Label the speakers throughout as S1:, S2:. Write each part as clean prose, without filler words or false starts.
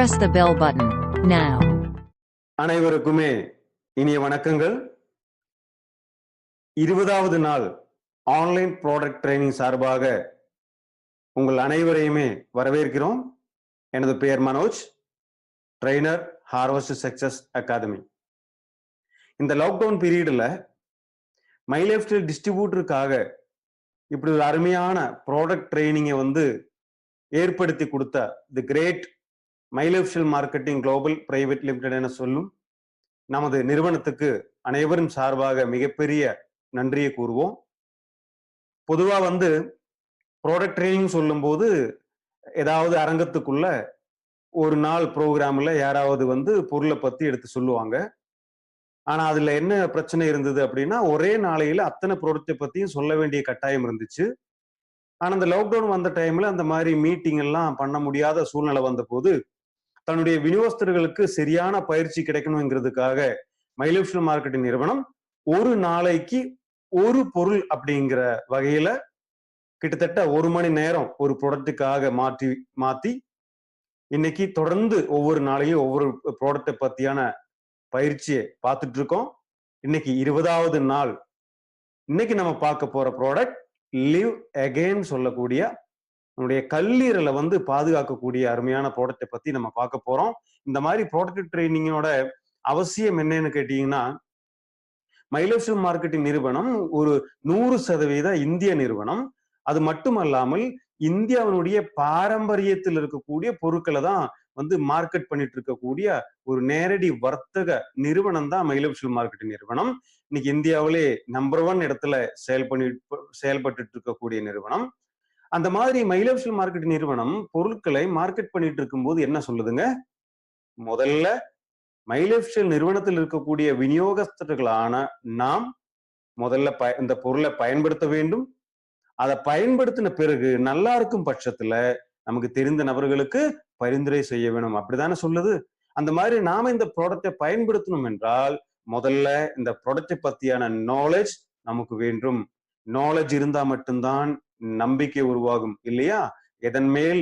S1: Press the bell button now.
S2: அனைவருக்குமே இனிய வணக்கங்கள். 20வது நாள் ஆன்லைன் ப்ராடக்ட் ட்ரைனிங் சார்பாக உங்கள் அனைவரையுமே வரவேற்கிறோம். எனது பெயர் Manoj, trainer, Harvest Success Academy. இந்த லாக்டவுன் பீரியட்ல மை லைஃப் ஸ்டைல் டிஸ்ட்ரிபியூட்டருக்காக இப்படி ஒரு அருமையான ப்ராடக்ட் ட்ரைனிங்கை ஏற்படுத்தி கொடுத்த the great My Lifestyle Marketing Global Private Limited என சொல்லும் நமது நிறுவனத்துக்கு அனைவரும் சார்பாக மிகப்பெரிய நன்றியை கூறுவோம். பொதுவா ப்ராடக்ட் ட்ரைனிங் சொல்லும் போது ஏதாவது அரங்கத்துக்குள்ள ஒரு நாள் ப்ரோக்ராம்ல யாராவது பொருளை பத்தி எடுத்து சொல்லுவாங்க. ஆனா அதுல என்ன பிரச்சனை இருந்தது அப்படின்னா, ஒரே நாளையில அத்தனை ப்ராடக்டை பத்தியும் சொல்ல வேண்டிய கட்டாயம் இருந்துச்சு. ஆனா அந்த லாக்டவுன் வந்த டைம்ல அந்த மாதிரி மீட்டிங் எல்லாம் பண்ண முடியாத சூழ்நிலை வந்த போது தன்னுடைய விநியோகஸ்தர்களுக்கு சரியான பயிற்சி கிடைக்கணுங்கிறதுக்காக மை லைஃப் ஸ்டைல் மார்க்கெட்டிங் நிறுவனம் ஒரு நாளைக்கு ஒரு பொருள் அப்படிங்கிற வகையில கிட்டத்தட்ட 1 மணி நேரம் ஒரு ப்ராடக்ட்டுக்காக மாத்தி இன்னைக்கு தொடர்ந்து ஒவ்வொரு நாளையும் ஒவ்வொரு ப்ராடக்டை பத்தியான பயிற்சியை பார்த்துட்டு இருக்கோம். இன்னைக்கு 20வது நாள். இன்னைக்கு நம்ம பார்க்க போற ப்ராடக்ட் லிவ் அகைன் சொல்லக்கூடிய நம்முடைய கல்லீரலை பாதுகாக்கக்கூடிய அருமையான ப்ராடக்டை பத்தி நம்ம பார்க்க போறோம். இந்த மாதிரி ப்ராடக்ட் ட்ரைனிங்கோட அவசியம் என்னன்னு கேட்டீங்கன்னா, மை லைஃப் ஸ்டைல் மார்க்கெட்டிங் நிறுவனம் ஒரு 100% இந்திய நிறுவனம். அது மட்டுமல்லாமல் இந்தியாவினுடைய பாரம்பரியத்தில் இருக்கக்கூடிய பொருட்களை தான் மார்க்கெட் பண்ணிட்டு இருக்கக்கூடிய ஒரு நேரடி வர்த்தக நிறுவனம் தான் மை லைஃப் ஸ்டைல் மார்க்கெட்டிங் நிறுவனம். இன்னைக்கு இந்தியாவிலே நம்பர் 1 இடத்துல செயல்பட்டு இருக்கக்கூடிய நிறுவனம். அந்த மாதிரி மை லைஃப் ஸ்டைல் மார்க்கெட்டிங் நிறுவனம் பொருட்களை மார்க்கெட் பண்ணிட்டு இருக்கும்போது என்ன சொல்லுதுங்க, முதல்ல மை லைஃப் ஸ்டைல் நிறுவனத்தில் இருக்கக்கூடிய விநியோகஸ்தர்களான நாம் முதல்ல இந்த பொருளை பயன்படுத்த வேண்டும். அதை பயன்படுத்தின பிறகு நல்லா இருக்கும் பட்சத்துல நமக்கு தெரிந்த நபர்களுக்கு பரிந்துரை செய்ய வேணும். அப்படித்தானே சொல்லுது. அந்த மாதிரி நாம இந்த ப்ராடக்டை பயன்படுத்தணும் என்றால் முதல்ல இந்த ப்ராடக்டை பத்தியான நாலேஜ் நமக்கு வேண்டும். நாலேஜ் இருந்தா மட்டும்தான் நம்பிக்கை உருவாகும் இல்லையா? எதன் மேல்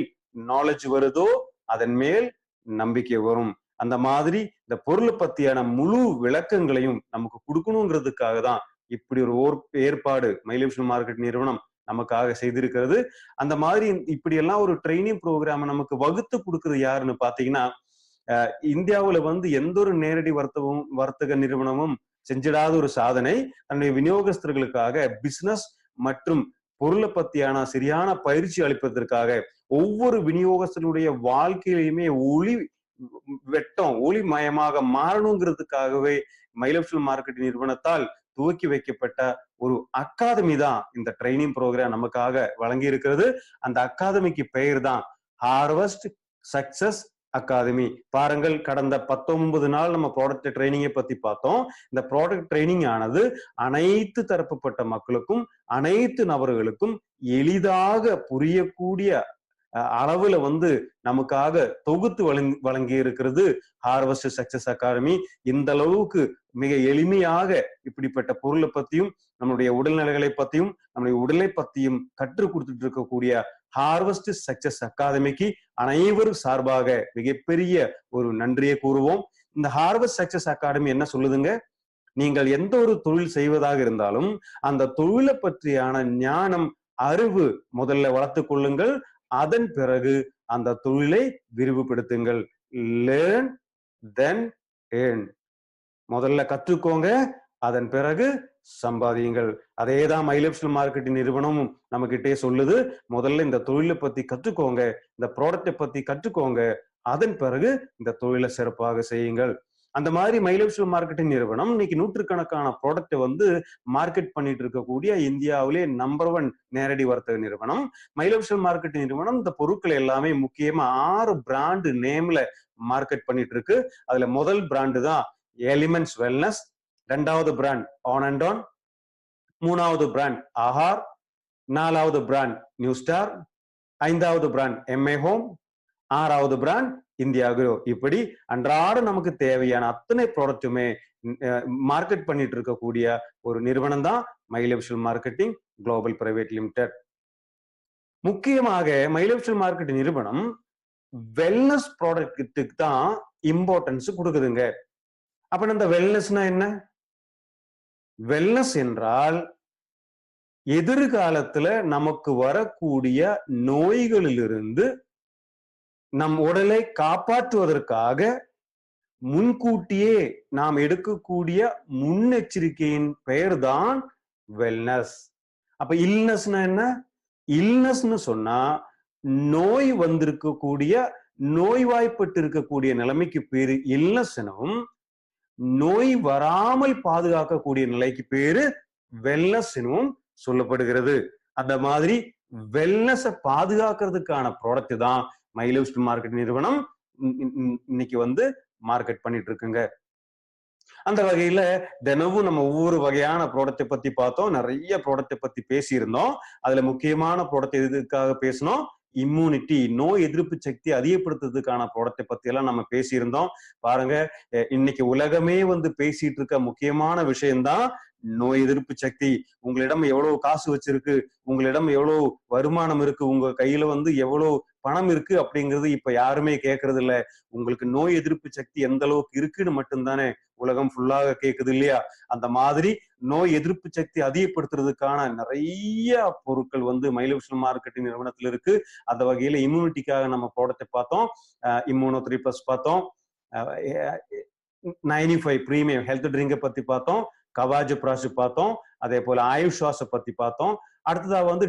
S2: நாலேஜ் வருதோ அதன் மேல் நம்பிக்கை வரும். அந்த மாதிரி இந்த பொருளை பத்தியான முழு விளக்கங்களையும் நமக்கு கொடுக்கணுங்கிறதுக்காக தான் இப்படி ஒரு ஏற்பாடு மை லைஃப் ஸ்டைல் மார்க்கெட் நிறுவனம் நமக்காக செய்திருக்கிறது. அந்த மாதிரி இப்படி எல்லாம் ஒரு ட்ரைனிங் ப்ரோக்ராம் நமக்கு வகுத்து கொடுக்கறது யாருன்னு பாத்தீங்கன்னா, இந்தியாவுல எந்த ஒரு நேரடி வர்த்தக நிறுவனமும் செஞ்சிடாத ஒரு சாதனை. தன்னுடைய விநியோகஸ்தர்களுக்காக பிசினஸ் மற்றும் பொருளை பத்தியான சரியான பயிற்சி அளிப்பதற்காக ஒவ்வொரு விநியோகஸ்தனுடைய வாழ்க்கையிலுமே ஒளிமயமாக மாறணுங்கிறதுக்காகவே மை லைஃப் ஸ்டைல் மார்க்கெட்டிங் நிறுவனத்தால் துவக்கி வைக்கப்பட்ட ஒரு அகாதமி தான் இந்த ட்ரைனிங் ப்ரோக்ராம் நமக்காக வழங்கி இருக்கிறது. அந்த அகாதமிக்கு பெயர் தான் ஹார்வெஸ்ட் சக்சஸ் அகாதமி. பாருங்கள், கடந்த 19 நாள் நம்ம ப்ராடக்ட் ட்ரைனிங்கை பத்தி பார்த்தோம். இந்த ப்ராடக்ட் ட்ரைனிங் ஆனது அனைத்து தரப்புப்பட்ட மக்களுக்கும் அனைத்து நபர்களுக்கும் எளிதாக புரியக்கூடிய அளவுல நமக்காக தொகுத்து வழங்கி இருக்கிறது ஹார்வெஸ்ட் சக்சஸ் அகாடமி. இந்த அளவுக்கு மிக எளிமையாக இப்படிப்பட்ட பொருளை பத்தியும் நம்மளுடைய உடல்நிலைகளை பத்தியும் நம்முடைய உடலை பத்தியும் கற்றுக் கொடுத்துட்டு இருக்கக்கூடிய ஹார்வெஸ்ட் சக்சஸ் அகாடமிக்கு அனைவரும் சார்பாக மிகப்பெரிய ஒரு நன்றியை கூறுவோம். இந்த ஹார்வெஸ்ட் சக்சஸ் அகாடமி என்ன சொல்லுதுங்க, நீங்கள் எந்த ஒரு தொழில் செய்வதாக இருந்தாலும் அந்த தொழிலை பற்றியான ஞானம், அறிவு முதல்ல வளர்த்துக் கொள்ளுங்கள். அதன் பிறகு அந்த தொழிலை விரிவுபடுத்துங்கள். லேர்ன் தென் ஏர்ன். முதல்ல கற்றுக்கோங்க, அதன் பிறகு சம்பாதியுங்கள். அதேதான் மை லைஃப் ஸ்டைல் மார்க்கெட்டிங் நிறுவனமும் நம்ம கிட்டே சொல்லுது. முதல்ல இந்த தொழிலை பத்தி கற்றுக்கோங்க, இந்த ப்ராடக்டை பத்தி கற்றுக்கோங்க, அதன் பிறகு இந்த தொழிலை சிறப்பாக செய்யுங்கள். அந்த மாதிரி மை லைஃப் ஸ்டைல் மார்க்கெட்டிங் நிறுவனம் இன்னைக்கு நூற்றுக்கணக்கான ப்ராடக்டை மார்க்கெட் பண்ணிட்டு இருக்கக்கூடிய இந்தியாவிலே நம்பர் 1 நேரடி வர்த்தக நிறுவனம். மை லைஃப் ஸ்டைல் மார்க்கெட்டிங் நிறுவனம் இந்த பொருட்களை எல்லாமே முக்கியமா 6 பிராண்டு நேம்ல மார்க்கெட் பண்ணிட்டு இருக்கு. அதுல முதல் பிராண்டு தான் எலிமெண்ட்ஸ் வெல்னஸ், 2வது பிராண்ட் ஆன் அண்ட் ஆன், 3வது பிராண்ட் ஆஹார், 4வது பிராண்ட் நியூ ஸ்டார், 5வது பிராண்ட் எம்ஏ ஹோம், 6வது பிராண்ட் இந்தியா அக்ரோ. இப்படி அன்றாட நமக்கு தேவையான அத்தனை ப்ராடக்ட்டுமே மார்க்கெட் பண்ணிட்டு இருக்கக்கூடிய ஒரு நிறுவனம் தான் my Lifestyle Marketing Global Private limited. முக்கியமாக மை லைஃப் ஸ்டைல் மார்க்கெட்டிங் நிறுவனம் வெல்னஸ் ப்ராடக்ட்டுக்கு தான் இம்பார்ட்டன்ஸ் கொடுக்குதுங்க. அப்ப இந்த வெல்னஸ்னா என்ன? வெல்னஸ் என்றால் எதிர்காலத்துல நமக்கு வரக்கூடிய நோய்களிலிருந்து நம் உடலை காப்பாற்றுவதற்காக முன்கூட்டியே நாம் எடுக்கக்கூடிய முன்னெச்சரிக்கையின் பெயர்தான் வெல்னஸ். அப்ப இல்னஸ்னா என்ன? இல்னஸ்னு சொன்னா நோய் வந்திருக்கக்கூடிய நோய்வாய்ப்பட்டு இருக்கக்கூடிய நிலைமைக்கு பேரு இல்னஸ் எனவும், நோய் வராமல் பாதுகாக்கக்கூடிய நிலைக்கு பேரு வெல்னஸ் எனவும் சொல்லப்படுகிறது. அந்த மாதிரி வெல்னஸ பாதுகாக்கிறதுக்கான ப்ராடக்ட் தான் மைலோஸ்ட் மார்க்கெட் நிறுவனம் இன்னைக்கு வந்து மார்க்கெட் பண்ணிட்டு இருக்குங்க. அந்த வகையில தினமும் நம்ம ஒவ்வொரு வகையான ப்ராடக்டை பத்தி பார்த்தோம். நிறைய ப்ராடக்டை பத்தி பேசியிருந்தோம். அதுல முக்கியமான ப்ராடக்ட் எதுக்காக பேசணும்? இம்யூனிட்டி, நோய் எதிர்ப்பு சக்தி அதிகப்படுத்துறதுக்கான ப்ராடக்டை பத்தி எல்லாம் நம்ம பேசியிருந்தோம். பாருங்க, இன்னைக்கு உலகமே வந்து பேசிட்டு இருக்க முக்கியமான விஷயம்தான் நோய் எதிர்ப்பு சக்தி. உங்களிடம் எவ்வளவு காசு வச்சிருக்கு, உங்களிடம் எவ்வளவு வருமானம் இருக்கு, உங்க கையில வந்து எவ்வளவு பணம் இருக்கு அப்படிங்கிறது இப்ப யாருமே கேட்கறது இல்ல. உங்களுக்கு நோய் எதிர்ப்பு சக்தி எந்த அளவுக்கு இருக்குன்னு மட்டும்தானே உலகம் ஃபுல்லாக கேட்குது இல்லையா? அந்த மாதிரி நோய் எதிர்ப்பு சக்தி அதிகப்படுத்துறதுக்கான நிறைய பொருட்கள் வந்து மைலோவிஷன் மார்க்கெட்டிங் நிறுவனத்துல இருக்கு. அந்த வகையில இம்யூனிட்டிக்காக நம்ம ப்ராடக்டை பார்த்தோம், இம்யூனோ 3+ பார்த்தோம், 95 பிரீமியம் ஹெல்த் ட்ரிங்கை பத்தி பார்த்தோம், கவாஜ் பிராஷ் பார்த்தோம், அதே போல ஆயுஷாஸை பத்தி பார்த்தோம். அடுத்ததா வந்து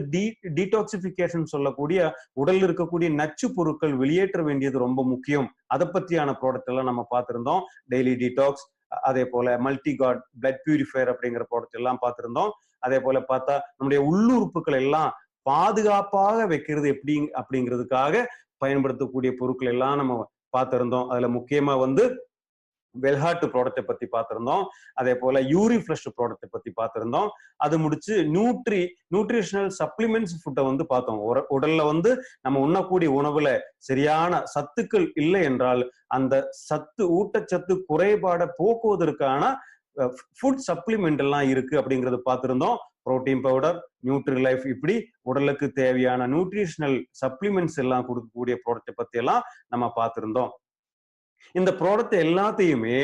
S2: டீடாக்சிபிகேஷன் சொல்லக்கூடிய உடல்ல இருக்கக்கூடிய நச்சு பொருட்கள் வெளியேற்ற வேண்டியது ரொம்ப முக்கியம். அதை பத்தியான ப்ராடக்ட் எல்லாம் நம்ம பார்த்திருந்தோம். டெய்லி டீடாக்ஸ், அதே போல மல்டிகாட் பிளட் பியூரிஃபையர் அப்படிங்கிற ப்ராடக்ட் எல்லாம் பார்த்திருந்தோம். அதே போல பார்த்தா நம்முடைய உள்ளுறுப்புகள் எல்லாம் பாதுகாப்பாக வைக்கிறது எப்படி அப்படிங்கிறதுக்காக பயன்படுத்தக்கூடிய பொருட்கள் எல்லாம் நம்ம பார்த்திருந்தோம். அதுல முக்கியமா வந்து வெல்ஹார்ட் ப்ராடக்டை பத்தி பார்த்திருந்தோம். அதே போல யூரி ஃப்ளஷ் ப்ராடக்டை பத்தி பார்த்திருந்தோம். அது முடிச்சு நியூட்ரிஷனல் சப்ளிமெண்ட்ஸ் ஃபுட்டை வந்து பார்த்தோம். உடல்ல வந்து நம்ம உண்ணக்கூடிய உணவுல சரியான சத்துக்கள் இல்லை என்றால் அந்த ஊட்டச்சத்து குறைபாடை போக்குவதற்கான ஃபுட் சப்ளிமெண்ட் எல்லாம் இருக்கு அப்படிங்கறத பார்த்திருந்தோம். புரோட்டீன் பவுடர், நியூட்ரி லைஃப், இப்படி உடலுக்கு தேவையான நியூட்ரிஷனல் சப்ளிமெண்ட்ஸ் எல்லாம் கொடுக்கக்கூடிய ப்ராடக்டை பத்தி எல்லாம் நம்ம பார்த்திருந்தோம். இந்த ப்ராடக்ட் எல்லாத்தையுமே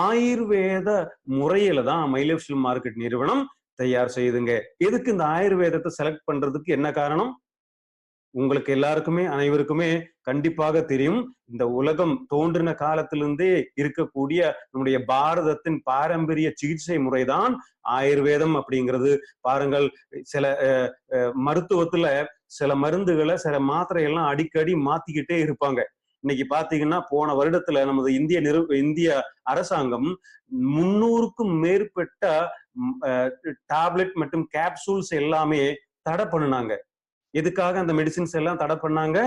S2: ஆயுர்வேத முறையில தான் மைலோவிஷன் மார்க்கெட் நிறுவனம் தயார் செய்யுதுங்க. எதுக்கு இந்த ஆயுர்வேதத்தை செலக்ட் பண்றதுக்கு என்ன காரணம்? உங்களுக்கு எல்லாருக்குமே அனைவருக்குமே கண்டிப்பாக தெரியும். இந்த உலகம் தோன்றின காலத்திலிருந்தே இருக்கக்கூடிய நம்முடைய பாரதத்தின் பாரம்பரிய சிகிச்சை முறைதான் ஆயுர்வேதம் அப்படிங்கிறது. பாருங்கள், சில மருத்துவத்துல சில மருந்துகளை, சில மாத்திரைகள்லாம் அடிக்கடி மாத்திக்கிட்டே இருப்பாங்க. இன்னைக்கு பாத்தீங்கன்னா போன வருடத்துல நமது இந்திய அரசாங்கம் 300க்கும் மேற்பட்ட டேப்லெட் மற்றும் கேப்சூல்ஸ் எல்லாமே தடை பண்ணினாங்க. எதுக்காக அந்த மெடிசின்ஸ் எல்லாம் தடை பண்ணாங்க?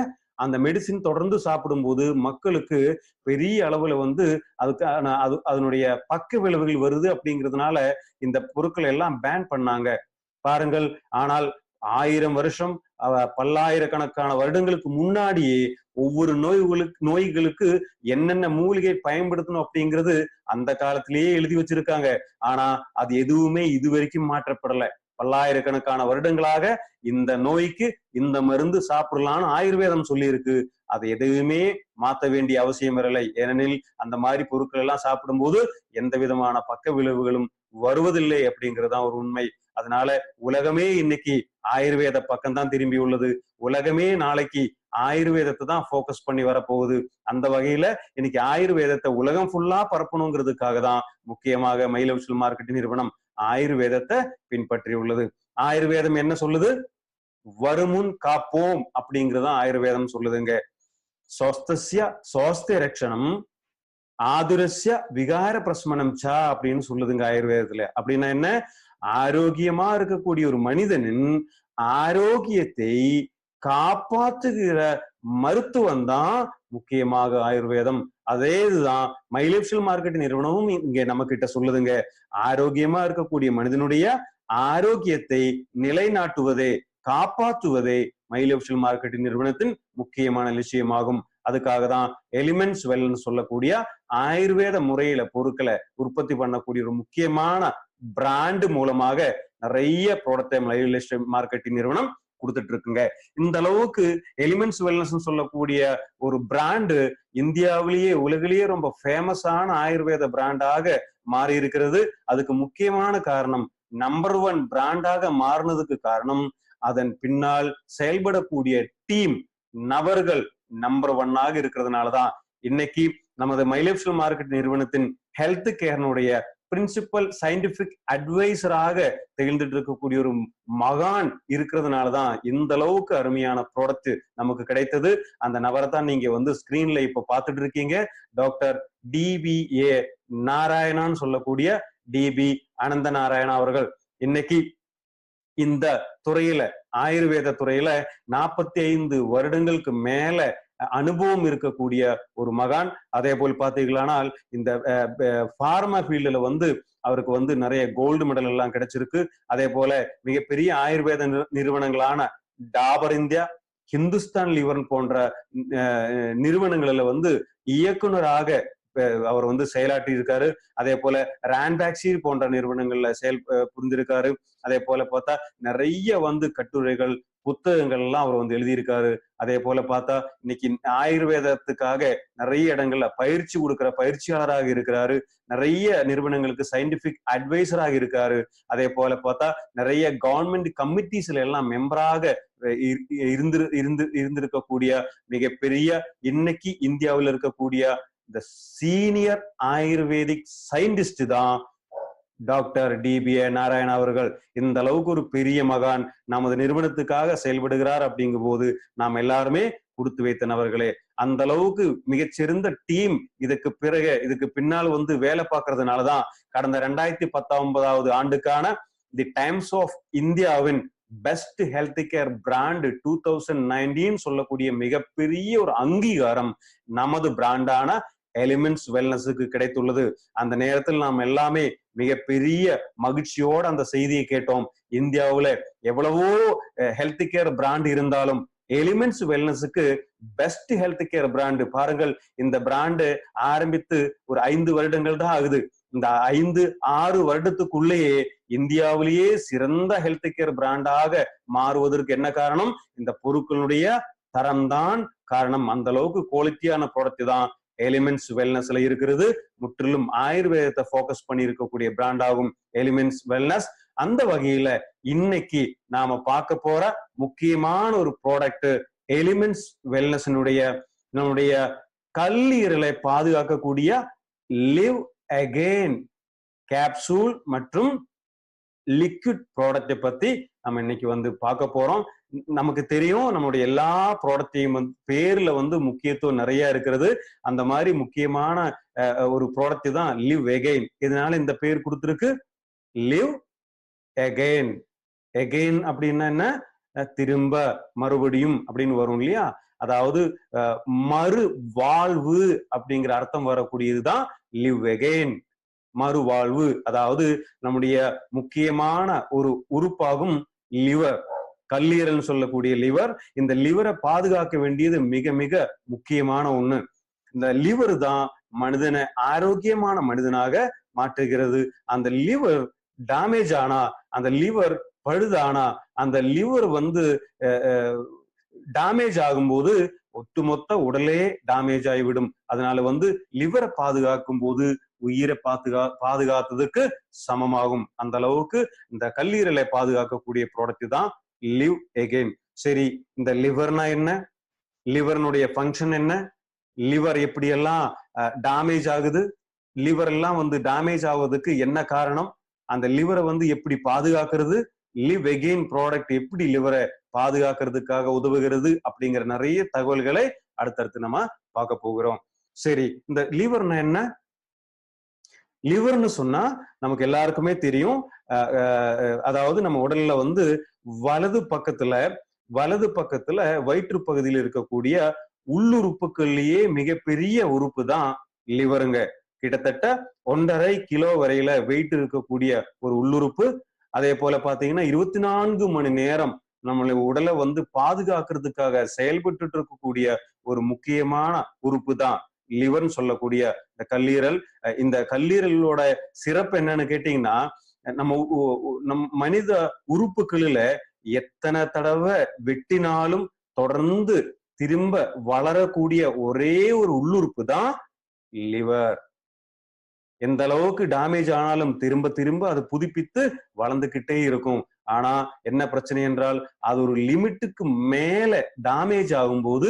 S2: அந்த மெடிசின் தொடர்ந்து சாப்பிடும்போது மக்களுக்கு பெரிய அளவுல வந்து அதனுடைய பக்க விளைவுகள் வருது அப்படிங்கிறதுனால இந்த பொருட்களை எல்லாம் பேன் பண்ணாங்க. பாருங்கள், ஆனால் 1000 வருஷம், பல்லாயிரக்கணக்கான வருடங்களுக்கு முன்னாடியே ஒவ்வொரு நோய்களுக்கு என்னென்ன மூலிகை பயன்படுத்தணும் அப்படிங்கிறது அந்த காலத்திலேயே எழுதி வச்சிருக்காங்க. ஆனா அது எதுவுமே இதுவரைக்கும் மாற்றப்படல. பல்லாயிரக்கணக்கான வருடங்களாக இந்த நோய்க்கு இந்த மருந்து சாப்பிடலாம்னு ஆயுர்வேதம் சொல்லி இருக்கு. அது எதுவுமே மாற்ற வேண்டிய அவசியம் இல்லை. ஏனெனில் அந்த மாதிரி பொருட்கள் எல்லாம் சாப்பிடும்போது எந்த விதமான பக்க விளைவுகளும் வருவதில்லை அப்படிங்கிறதுதான் ஒரு உண்மை. அதனால உலகமே இன்னைக்கு ஆயுர்வேத பக்கம் தான் திரும்பி உள்ளது. உலகமே நாளைக்கு ஆயுர்வேதத்தை தான் போக்கஸ் பண்ணி வரப்போகுது. அந்த வகையில இன்னைக்கு ஆயுர்வேதத்தை உலகம் ஃபுல்லா பரப்பணுங்கிறதுக்காக தான் முக்கியமாக மைலோவிஷன் மார்க்கெட் நிறுவனம் ஆயுர்வேதத்தை பின்பற்றி உள்ளது. ஆயுர்வேதம் என்ன சொல்லுது? வருமுன் காப்போம் அப்படிங்கிறதான் ஆயுர்வேதம் சொல்லுதுங்க. ஸ்வஸ்திய ரட்சணம் ஆதுரஸ்ய விகார பிரஸ்மனம் சா அப்படின்னு சொல்லுதுங்க ஆயுர்வேதத்துல. அப்படின்னா என்ன? ஆரோக்கியமா இருக்கக்கூடிய ஒரு மனிதனின் ஆரோக்கியத்தை காப்பாற்றுகிற மருத்துவம் தான் முக்கியமாக ஆயுர்வேதம். அதே இதுதான் மைலோவிஷன் மார்க்கெட் நிறுவனமும் இங்க நம்ம கிட்ட சொல்லுதுங்க. ஆரோக்கியமா இருக்கக்கூடிய மனிதனுடைய ஆரோக்கியத்தை நிலைநாட்டுவதே, காப்பாற்றுவதே மைலோவிஷன் மார்க்கெட் நிறுவனத்தின் முக்கியமான விஷயமாகும். அதுக்காக தான் எலிமெண்ட்ஸ் வெல்னு சொல்லக்கூடிய ஆயுர்வேத முறையில பொருட்களை உற்பத்தி பண்ணக்கூடிய ஒரு முக்கியமான பிராண்ட் மூலமாக நிறைய ப்ராடக்டை மைலோவிஷன் மார்க்கெட்டிங் நிறுவனம் கொடுத்துட்டு இருக்குங்க. இந்த அளவுக்கு எலிமெண்ட்ஸ் வெல்னஸ் சொல்லக்கூடிய ஒரு பிராண்டு இந்தியாவிலேயே உலகிலேயே ரொம்ப ஃபேமஸான ஆயுர்வேத பிராண்டாக மாறி இருக்கிறது. அதுக்கு முக்கியமான காரணம், நம்பர் 1 பிராண்டாக மாறினதுக்கு காரணம் அதன் பின்னால் செயல்படக்கூடிய டீம் நபர்கள் நம்பர் 1 இருக்கிறதுனாலதான். இன்னைக்கு நமது மை லைஃப் ஸ்டைல் மார்க்கெட் நிறுவனத்தின் ஹெல்த் கேர்னுடைய பிரின்சிபல் சயின்டிபிக் அட்வைசராக திகழ்ந்துட்டு இருக்கக்கூடிய ஒரு மகான் இருக்கிறதுனாலதான் இந்த அளவுக்கு அருமையான ப்ராடக்ட் நமக்கு கிடைத்தது. அந்த நபரை தான் நீங்க வந்து ஸ்கிரீன்ல இப்ப பார்த்துட்டு இருக்கீங்க. டாக்டர் DBA நாராயணான்னு சொல்லக்கூடிய DB அனந்த நாராயணா அவர்கள். இன்னைக்கு இந்த துறையில, ஆயுர்வேத துறையில 45 வருடங்களுக்கு மேல அனுபவம் இருக்கக்கூடிய ஒரு மகான். அதே போல் பார்த்தீங்களானால் இந்த பார்மா ஃபீல்டுல வந்து அவருக்கு வந்து நிறைய கோல்டு மெடல் எல்லாம் கிடைச்சிருக்கு. அதே போல மிகப்பெரிய ஆயுர்வேத நிறுவனங்களான டாபர் இந்தியா, ஹிந்துஸ்தான் லிவர் போன்ற நிறுவனங்கள்ல வந்து இயக்குனராக அவர் வந்து செயலாற்றி இருக்காரு. அதே போல ரான்பாக்சி போன்ற நிறுவனங்கள்ல புரிந்திருக்காரு. அதே போல பார்த்தா நிறைய வந்து கட்டுரைகள், புத்தகங்கள் எல்லாம் அவர் வந்து எழுதியிருக்காரு. அதே போல பார்த்தா இன்னைக்கு ஆயுர்வேதத்துக்காக நிறைய இடங்கள்ல பயிற்சி கொடுக்கிற பயிற்சியாளராக இருக்கிறாரு. நிறைய நிறுவனங்களுக்கு சயின்டிபிக் அட்வைசராக இருக்காரு. அதே போல பார்த்தா நிறைய கவர்மெண்ட் கமிட்டிஸ்ல எல்லாம் மெம்பராக இருந்திருக்கக்கூடிய மிகப்பெரிய, இன்னைக்கு இந்தியாவில் இருக்கக்கூடிய இந்த சீனியர் ஆயுர்வேதிக் சயின்டிஸ்ட் தான் டாக்டர் DBA நாராயணா அவர்கள். இந்த அளவுக்கு ஒரு பெரிய மகான் நமது நிறுவனத்துக்காக செயல்படுகிறார் அப்படிங்கும் போது நாம் எல்லாருமே கொடுத்து வைத்த நபர்களே. அந்த அளவுக்கு மிகச்சிறந்த டீம் இதுக்கு பின்னால் வந்து வேலை பார்க்கறதுனாலதான் கடந்த 2019 ஆண்டுக்கான தி டைம்ஸ் ஆஃப் இந்தியாவின் பெஸ்ட் ஹெல்த் கேர் பிராண்ட் 2019 சொல்லக்கூடிய மிகப்பெரிய ஒரு அங்கீகாரம் நமது பிராண்டான எலிமெண்ட்ஸ் வெல்னஸுக்கு கிடைத்துள்ளது. அந்த நேரத்தில் நாம் எல்லாமே மிகப்பெரிய மகிழ்ச்சியோட அந்த செய்தியை கேட்டோம். இந்தியாவுல எவ்வளவோ ஹெல்த் கேர் பிராண்ட் இருந்தாலும் எலிமெண்ட்ஸ் வெல்னஸுக்கு பெஸ்ட் ஹெல்த் கேர் பிராண்டு. பாருங்கள், இந்த பிராண்டு ஆரம்பித்து ஒரு 5 வருடங்கள் தான் ஆகுது. இந்த 5-6 வருடத்துக்குள்ளேயே இந்தியாவிலேயே சிறந்த ஹெல்த் கேர் பிராண்டாக மாறுவதற்கு என்ன காரணம்? இந்த பொருட்களுடைய தரம்தான் காரணம். அந்த அளவுக்கு குவாலிட்டியான ப்ராடக்ட் தான் எலிமெண்ட்ஸ் வெல்னஸ்ல இருக்கிறது. முற்றிலும் ஆயுர்வேதத்தை போக்கஸ் பண்ணி இருக்கக்கூடிய பிராண்டாகும் எலிமெண்ட்ஸ் வெல்னஸ். அந்த வகையில இன்னைக்கு நாம பார்க்க போற முக்கியமான ஒரு ப்ராடக்ட் எலிமெண்ட்ஸ் வெல்னஸ்னுடைய நம்முடைய கல்லீரலை பாதுகாக்கக்கூடிய லிவ் அகெயின் கேப்சூல் மற்றும் லிக்விட் ப்ராடக்டை பத்தி நம்ம இன்னைக்கு வந்து பார்க்க போறோம். நமக்கு தெரியும், நம்மளுடைய எல்லா ப்ராடக்டையும் வந்து பேர்ல வந்து முக்கியத்துவம் நிறைய இருக்கிறது. அந்த மாதிரி முக்கியமான ஒரு ப்ராடக்ட் தான் லிவ் அகெயின். இதனால இந்த பேர் கொடுத்துருக்கு, லிவ் அகெயின். அகெயின் அப்படின்னா என்ன? திரும்ப, மறுபடியும் அப்படின்னு வரும் இல்லையா? அதாவது மறு வாழ்வு அப்படிங்கிற அர்த்தம் வரக்கூடியதுதான் லிவ் அகெயின், மறுவாழ்வு. அதாவது நம்முடைய முக்கியமான ஒரு உறுப்பாகும் லிவர், கல்லீரல் சொல்லக்கூடிய லிவர். இந்த லிவரை பாதுகாக்க வேண்டியது மிக மிக முக்கியமான ஒண்ணு. இந்த லிவர் தான் மனிதனை ஆரோக்கியமான மனிதனாக மாற்றுகிறது. அந்த லிவர் டேமேஜ் ஆனா, அந்த லிவர் பழுதானா, அந்த லிவர் வந்து டேமேஜ் ஆகும்போது ஒட்டுமொத்த உடலே டேமேஜ் ஆகிவிடும். அதனால வந்து லிவரை பாதுகாக்கும் போது உயிரை பாதுகாத்ததுக்கு சமமாகும். அந்த அளவுக்கு இந்த கல்லீரலை பாதுகாக்கக்கூடிய ப்ராடக்ட் தான் லிவ் அகெயின். சரி, இந்த லிவர்னா என்ன? லிவர்னுடைய ஃபங்க்ஷன் என்ன? லிவர் எப்படியெல்லாம் டேமேஜ் ஆகுது? லிவர் எல்லாம் வந்து டேமேஜ் ஆகுறதுக்கு என்ன காரணம்? அந்த லிவரை வந்து எப்படி பாதுகாக்கிறது? லிவ் அகெயின் ப்ராடக்ட் எப்படி லிவரை பாதுகாக்கிறதுக்காக உதவுகிறது? அப்படிங்கிற நிறைய தகவல்களை அடுத்தடுத்து நம்ம பார்க்க போகிறோம். சரி, இந்த லிவர்னா என்ன? லிவர்னு சொன்னா நமக்கு எல்லாருக்குமே தெரியும். அதாவது நம்ம உடல்ல வந்து வலது பக்கத்துல வயிற்று பகுதியில் இருக்கக்கூடிய உள்ளுறுப்புகள்லயே மிகப்பெரிய உறுப்பு தான் லிவருங்க. கிட்டத்தட்ட 1.5 கிலோ வரையில வெயிட் இருக்கக்கூடிய ஒரு உள்ளுறுப்பு. அதே போல பாத்தீங்கன்னா 24 மணி நேரம் நம்மளை உடலை வந்து பாதுகாக்கிறதுக்காக செயல்பட்டு இருக்கக்கூடிய ஒரு முக்கியமான உறுப்பு தான் லிவர்னு சொல்லக்கூடிய இந்த கல்லீரல். இந்த கல்லீரலோட சிறப்பு என்னன்னு கேட்டீங்கன்னா, நம்ம மனித உறுப்புகளில எத்தனை தடவை வெட்டினாலும் தொடர்ந்து திரும்ப வளரக்கூடிய ஒரே ஒரு உள்ளுறுப்பு தான் லிவர். எந்த அளவுக்கு டேமேஜ் ஆனாலும் திரும்ப திரும்ப அது புதுப்பித்து வளர்ந்துகிட்டே இருக்கும். ஆனா என்ன பிரச்சனை என்றால் அது ஒரு லிமிட்டுக்கு மேல டேமேஜ் ஆகும்போது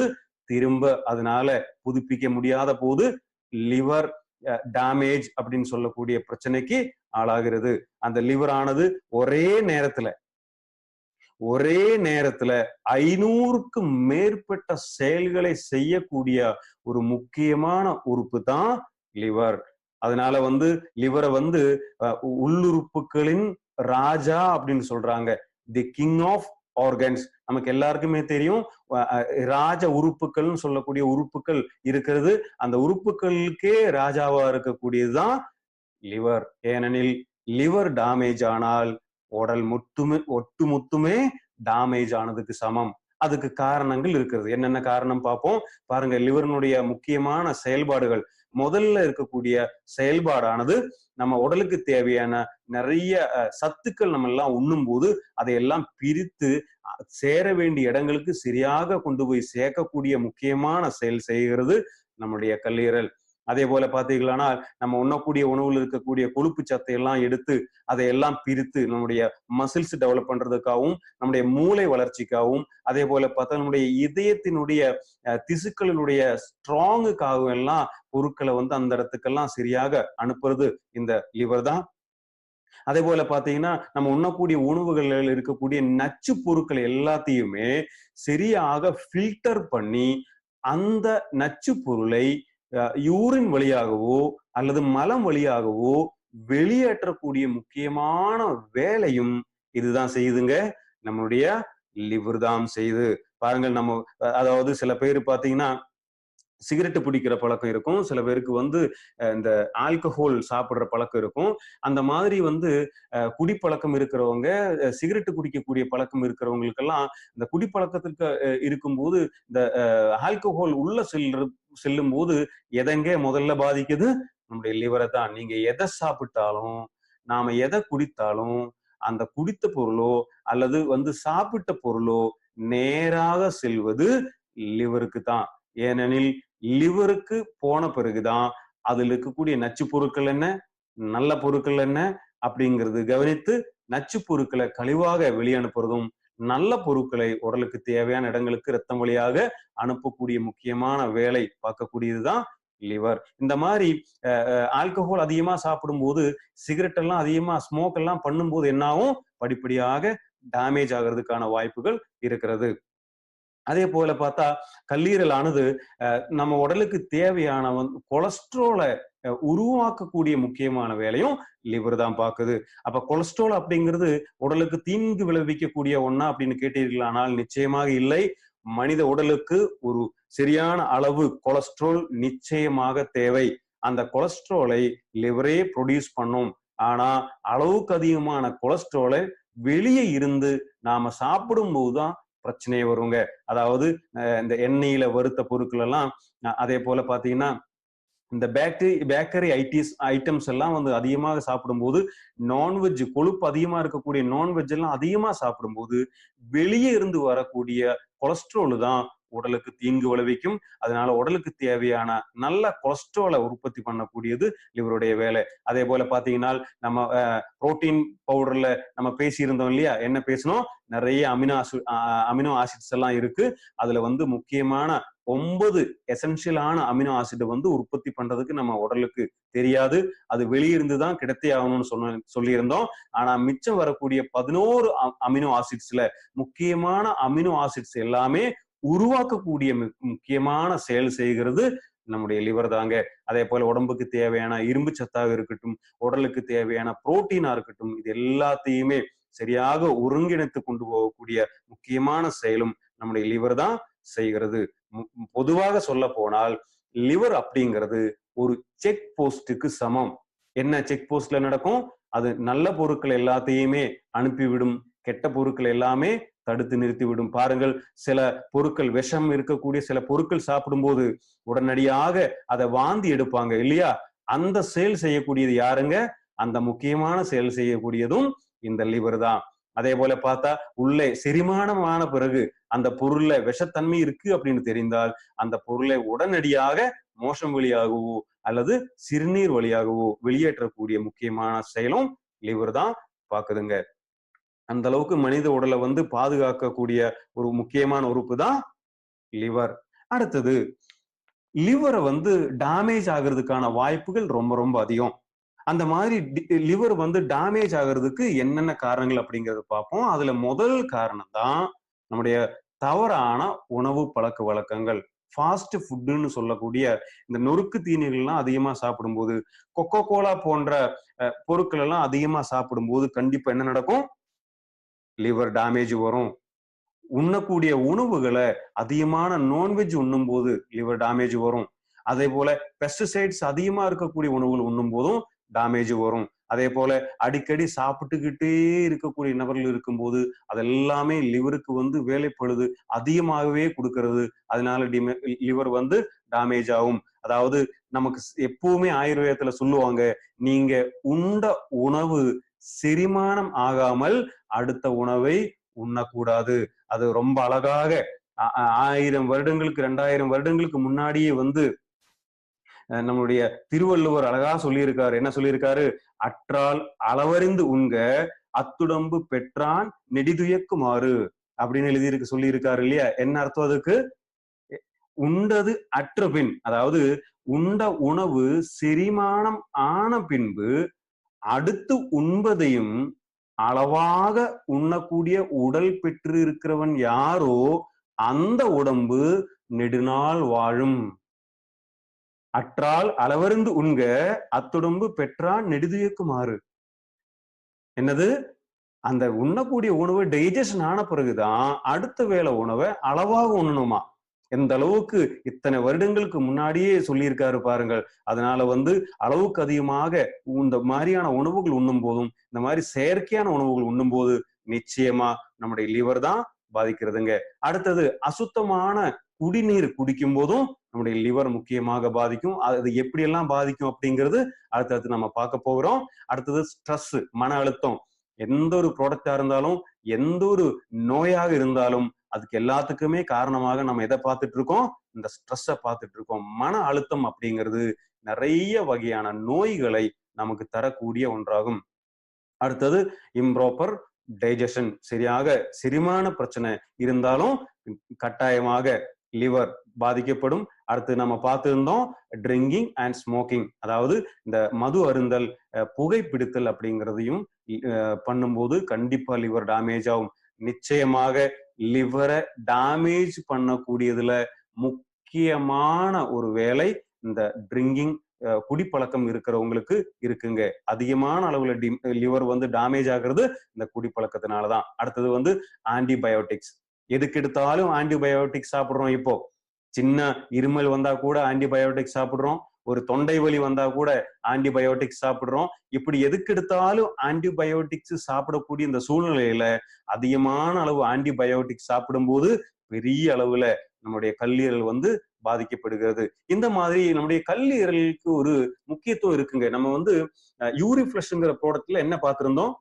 S2: திரும்ப அதனால புதுப்பிக்க முடியாத போது லிவர் டேமேஜ் அப்படின்னு சொல்லக்கூடிய பிரச்சனைக்கு ஆளாகிறது. அந்த லிவர் ஆனது ஒரே நேரத்துல 500க்கும் மேற்பட்ட செயல்களை செய்யக்கூடிய ஒரு முக்கியமான உறுப்பு தான் லிவர். அதனால லிவரை உள்ளுறுப்புகளின் ராஜா அப்படின்னு சொல்றாங்க. The king of organs. நமக்கு எல்லாருக்குமே தெரியும் ராஜ உறுப்புகள்னு சொல்லக்கூடிய உறுப்புகள் இருக்கிறது. அந்த உறுப்புகளுக்கே ராஜாவா இருக்கக்கூடியதுதான் லிவர். ஏனெனில் லிவர் டேமேஜ் ஆனால் உடல் ஒட்டுமொத்தமே டேமேஜ் ஆனதுக்கு சமம். அதுக்கு காரணங்கள் இருக்கிறது. என்னென்ன காரணம் பார்ப்போம். பாருங்க, லிவரினுடைய முக்கியமான செயல்பாடுகள். முதல்ல இருக்கக்கூடிய செயல்பாடானது நம்ம உடலுக்கு தேவையான நிறைய சத்துக்கள் நம்ம எல்லாம் உண்ணும் போது அதையெல்லாம் பிரித்து சேர வேண்டிய இடங்களுக்கு சரியாக கொண்டு போய் சேர்க்கக்கூடிய முக்கியமான செயல் செய்கிறது நம்முடைய கல்லீரல். அதே போல பாத்தீங்கன்னா நம்ம உண்ணக்கூடிய உணவுல இருக்கக்கூடிய கொழுப்பு சத்தை எல்லாம் எடுத்து அதையெல்லாம் பிரித்து நம்முடைய மசில்ஸ் டெவலப் பண்றதுக்காகவும் நம்முடைய மூளை வளர்ச்சிக்காகவும் அதே போல பார்த்தா நம்முடைய இதயத்தினுடைய திசுக்களினுடைய ஸ்ட்ராங்குக்காகவும் எல்லாம் பொருட்களை அந்த இடத்துக்கெல்லாம் சரியாக அனுப்புறது இந்த லிவர் தான். அதே போல பாத்தீங்கன்னா நம்ம உண்ணக்கூடிய உணவுகளில் இருக்கக்கூடிய நச்சு பொருட்கள் எல்லாத்தையுமே சரியாக ஃபில்டர் பண்ணி அந்த நச்சு பொருளை யூரின் வழியாகவோ அல்லது மலம் வழியாகவோ வெளியேற்றக்கூடிய முக்கியமான வேலையும் இதுதான் செய்யுதுங்க. நம்மளுடைய லிவர் தான் செய்யுது. பாருங்கள், அதாவது சில பேர் பாத்தீங்கன்னா சிகரெட் பிடிக்கிற பழக்கம் இருக்கும். சில பேருக்கு இந்த ஆல்கஹால் சாப்பிடுற பழக்கம் இருக்கும். அந்த மாதிரி குடிப்பழக்கம் இருக்கிறவங்க, சிகரெட் குடிக்கக்கூடிய பழக்கம் இருக்கிறவங்களுக்கெல்லாம் இந்த குடிப்பழக்கத்துக்கு இருக்கும்போது இந்த ஆல்கஹால் உள்ள செல்லும் போது எதங்க முதல்ல பாதிக்குது? நம்முடைய லிவரை தான். நீங்க எதை சாப்பிட்டாலும், நாம எதை குடித்தாலும் அந்த குடித்த பொருளோ அல்லது சாப்பிட்ட பொருளோ நேராக செல்வது லிவருக்கு தான். ஏனெனில் லிவருக்கு போன பிறகுதான் அதுல இருக்கக்கூடிய நச்சு பொருட்கள் என்ன, நல்ல பொருட்கள் என்ன அப்படிங்கிறது கவனித்து நச்சு பொருட்களை கழிவாக வெளியனுப்புறதும் நல்ல பொருட்களை உடலுக்கு தேவையான இடங்களுக்கு ரத்தம் வழியாக அனுப்பக்கூடிய முக்கியமான வேலை பார்க்கக்கூடியதுதான் லிவர். இந்த மாதிரி ஆல்கஹால் அதிகமா சாப்பிடும் போது, சிகரெட் எல்லாம் அதிகமா ஸ்மோக் எல்லாம் பண்ணும்போது என்னாகும்? படிப்படியாக டேமேஜ் ஆகிறதுக்கான வாய்ப்புகள் இருக்கிறது. அதே போல பார்த்தா கல்லீரலானது நம்ம உடலுக்கு தேவையான கொலஸ்ட்ரோலை உருவாக்கக்கூடிய முக்கியமான வேலையும் லிவர் தான் பார்க்குது. அப்ப கொலஸ்ட்ரால் அப்படிங்கிறது உடலுக்கு தீங்கு விளைவிக்கக்கூடிய ஒண்ணா அப்படின்னு கேட்டீர்களானால் நிச்சயமாக இல்லை. மனித உடலுக்கு ஒரு சரியான அளவு கொலஸ்ட்ரால் நிச்சயமாக தேவை. அந்த கொலஸ்ட்ராலை லிவரே ப்ரொடியூஸ் பண்ணும். ஆனா அளவுக்கு அதிகமான கொலஸ்ட்ராலை வெளியே இருந்து நாம சாப்பிடும் போதுதான் பிரச்சனையே வருங்க. அதாவது இந்த எண்ணெயில வறுத்த பொருட்கள் எல்லாம், அதே போல பாத்தீங்கன்னா இந்த பேக்கரி ஐட்டம்ஸ் எல்லாம் அதிகமாக சாப்பிடும்போது, நான்வெஜ் கொழுப்பு அதிகமா இருக்கக்கூடிய நான்வெஜ் எல்லாம் அதிகமா சாப்பிடும்போது வெளியே இருந்து வரக்கூடிய கொலஸ்ட்ரால் தான் உடலுக்கு தீங்கு விளைவிக்கும். அதனால உடலுக்கு தேவையான நல்ல கொலஸ்ட்ராலை உற்பத்தி பண்ணக்கூடியது லிவருடைய வேலை. அதே போல பாத்தீங்கன்னா நம்ம புரோட்டீன் பவுடர்ல நம்ம பேசியிருந்தோம் இல்லையா? என்ன பேசணும்? நிறைய அமினோ ஆசிட்ஸ் எல்லாம் இருக்கு. அதுல முக்கியமான 9 எசென்சியலான அமினோ ஆசிட் உற்பத்தி பண்றதுக்கு நம்ம உடலுக்கு தெரியாது. அது வெளியிருந்துதான் கிடைத்தே ஆகணும்னு சொல்லியிருந்தோம். ஆனா மிச்சம் வரக்கூடிய 11 அமினோ ஆசிட்ஸ்ல முக்கியமான அமினோ ஆசிட்ஸ் எல்லாமே உருவாக்கக்கூடிய முக்கியமான செயல் செய்கிறது நம்முடைய லிவர் தாங்க. அதே போல உடம்புக்கு தேவையான இரும்பு சத்தாக இருக்கட்டும், உடலுக்கு தேவையான புரோட்டீனா இருக்கட்டும், இது எல்லாத்தையுமே சரியாக ஒருங்கிணைத்து கொண்டு போகக்கூடிய முக்கியமான செயலும் நம்முடைய லிவர் தான் செய்கிறது. பொதுவாக சொல்ல போனால் லிவர் அப்படிங்கிறது ஒரு செக் போஸ்டுக்கு சமம். என்ன செக் போஸ்ட்ல நடக்கும்? அது நல்ல பொருட்கள் எல்லாத்தையுமே அனுப்பிவிடும், கெட்ட பொருட்கள் எல்லாமே தடுத்து நிறுத்திவிடும். பாருங்கள், சில பொருட்கள், விஷம் இருக்கக்கூடிய சில பொருட்கள் சாப்பிடும்போது உடனடியாக அதை வாந்தி எடுப்பாங்க இல்லையா? அந்த செயல் செய்யக்கூடியது யாருங்க? அந்த முக்கியமான செயல் செய்யக்கூடியதும் இந்த லிவர் தான். அதே போல பார்த்தா உள்ளே செரிமானமான பிறகு அந்த பொருள்ல விஷத்தன்மை இருக்கு அப்படின்னு தெரிந்தால் அந்த பொருளை உடனடியாக மோஷன் வழியாகவோ அல்லது சிறுநீர் வழியாகவோ வெளியேற்றக்கூடிய முக்கியமான செயலும் லிவர் தான் பாக்குதுங்க. அந்த அளவுக்கு மனித உடலை வந்து பாதுகாக்கக்கூடிய ஒரு முக்கியமான உறுப்பு தான் லிவர். அடுத்தது, லிவரை வந்து டேமேஜ் ஆகிறதுக்கான வாய்ப்புகள் ரொம்ப ரொம்ப அதிகம். அந்த மாதிரி லிவர் வந்து டேமேஜ் ஆகிறதுக்கு என்னென்ன காரணங்கள் அப்படிங்கறத பார்ப்போம். அதுல முதல் காரணம் தான் நம்முடைய தவறான உணவு பழக்க வழக்கங்கள். ஃபாஸ்ட் ஃபுட்டுன்னு சொல்லக்கூடிய இந்த நொறுக்கு தீனிகள்லாம் அதிகமா சாப்பிடும்போது, கொக்கோ கோலா போன்ற பொருட்கள் எல்லாம் அதிகமா சாப்பிடும்போது கண்டிப்பா என்ன நடக்கும்? லிவர் டேமேஜ் வரும். உண்ணக்கூடிய உணவுகளை அதிகமான நான்வெஜ் உண்ணும் போது லிவர் டேமேஜ் வரும். அதே போல பெஸ்டிசைட்ஸ் அதிகமா இருக்கக்கூடிய உணவுகள் உண்ணும் போதும் டேமேஜ் வரும். அதே போல அடிக்கடி சாப்பிட்டுக்கிட்டே இருக்கக்கூடிய நபர்கள் இருக்கும்போது அதெல்லாமே லிவருக்கு வந்து வேலைப்படுது அதிகமாகவே கொடுக்கிறது. அதனால லிவர் வந்து டேமேஜ் ஆகும். அதாவது நமக்கு எப்பவுமே ஆயுர்வேதத்துல சொல்லுவாங்க, நீங்க உண்ட உணவு செரிமானம் ஆகாமல் அடுத்த உணவை உண்ணக்கூடாது. அது ரொம்ப அழகாக 1000 வருடங்களுக்கு 2000 வருடங்களுக்கு முன்னாடியே வந்து நம்மளுடைய திருவள்ளுவர் அழகா சொல்லியிருக்காரு. என்ன சொல்லியிருக்காரு? அற்றால் அளவறிந்து உண்க, அத்துடம்பு பெற்றான் நெடிதுயக்குமாறு அப்படின்னு எழுதியிருக்கு சொல்லியிருக்காரு இல்லையா? என்ன அர்த்தம் அதுக்கு? உண்டது அற்ற பின், அதாவது உண்ட உணவு செரிமானம் ஆன பின்பு அடுத்து உண்பதையும் அளவாக உண்ணக்கூடிய உடல் பெற்று இருக்கிறவன் யாரோ அந்த உடம்பு நெடுநாள் வாழும். அற்றால் அளவறிந்து உண்க, அத்துடம்பு பெற்றான் நெடுதுயக்குமாறு. என்னது? அந்த உண்ணக்கூடிய உணவு டைஜஷன் ஆன பிறகுதான் அடுத்த வேளை உணவை அளவாக உண்ணணுமா. எந்த அளவுக்கு இத்தனை வருடங்களுக்கு முன்னாடியே சொல்லியிருக்காரு பாருங்கள். அதனால வந்து அளவுக்கு அதிகமாக இந்த மாதிரியான உணவுகள் உண்ணும் போதும், இந்த மாதிரி செயற்கையான உணவுகள் உண்ணும் போது நிச்சயமா நம்முடைய லிவர் தான் பாதிக்கிறதுங்க. அடுத்தது, அசுத்தமான குடிநீர் குடிக்கும் போதும் நம்முடைய லிவர் முக்கியமாக பாதிக்கும். அது எப்படி எல்லாம் பாதிக்கும் அப்படிங்கிறது அடுத்தடுத்து நம்ம பார்க்க போகிறோம். அடுத்தது ஸ்ட்ரெஸ், மன அழுத்தம். எந்த ஒரு ப்ராடக்டா இருந்தாலும், எந்த ஒரு நோயாக இருந்தாலும் அதுக்கு எல்லாத்துக்குமே காரணமாக நம்ம எதை பார்த்துட்டு இருக்கோம்? இந்த ஸ்ட்ரெஸ்ஸை பார்த்துட்டு இருக்கோம். மன அழுத்தம் அப்படிங்கிறது நிறைய வகையான நோய்களை நமக்கு தரக்கூடிய ஒன்றாகும். அடுத்தது இம்ப்ராப்பர் டைஜஷன், சரியாக செரிமான பிரச்சனை இருந்தாலும் கட்டாயமாக லிவர் பாதிக்கப்படும். அடுத்து நம்ம பார்த்திருந்தோம் ட்ரிங்கிங் அண்ட் ஸ்மோக்கிங், அதாவது இந்த மது அருந்தல், புகைப்பிடித்தல் அப்படிங்கிறதையும் பண்ணும்போது கண்டிப்பா லிவர் டேமேஜ் ஆகும். நிச்சயமாக லிவரை டேமேஜ் பண்ணக்கூடியதுல முக்கியமான ஒரு வேலை இந்த ட்ரிங்கிங், குடிப்பழக்கம் இருக்கிறவங்களுக்கு இருக்குங்க. அதிகமான அளவுல லிவர் வந்து டேமேஜ் ஆகுறது இந்த குடிப்பழக்கத்தினாலதான். அடுத்தது வந்து ஆன்டிபயோட்டிக்ஸ். எதுக்கு எடுத்தாலும் ஆன்டிபயோட்டிக்ஸ் சாப்பிடுறோம். இப்போ சின்ன இருமல் வந்தா கூட ஆன்டிபயோட்டிக்ஸ் சாப்பிடுறோம். ஒரு தொண்டை வலி வந்தா கூட ஆன்டிபயோட்டிக்ஸ் சாப்பிடுறோம். இப்படி எதுக்கு எடுத்தாலும் ஆன்டிபயோட்டிக்ஸ் சாப்பிடக்கூடிய இந்த சூழ்நிலையில அதிகமான அளவு ஆன்டிபயோட்டிக்ஸ் சாப்பிடும்போது பெரிய அளவுல நம்முடைய கல்லீரல் வந்து பாதிக்கப்படுகிறது. இந்த மாதிரி நம்முடைய கல்லீரலுக்கு ஒரு முக்கியத்துவம் இருக்குங்க. நம்ம வந்து யூரிஃப்ளஷ்ங்கிற ப்ராடக்ட்ல என்ன பார்த்திருந்தோம்?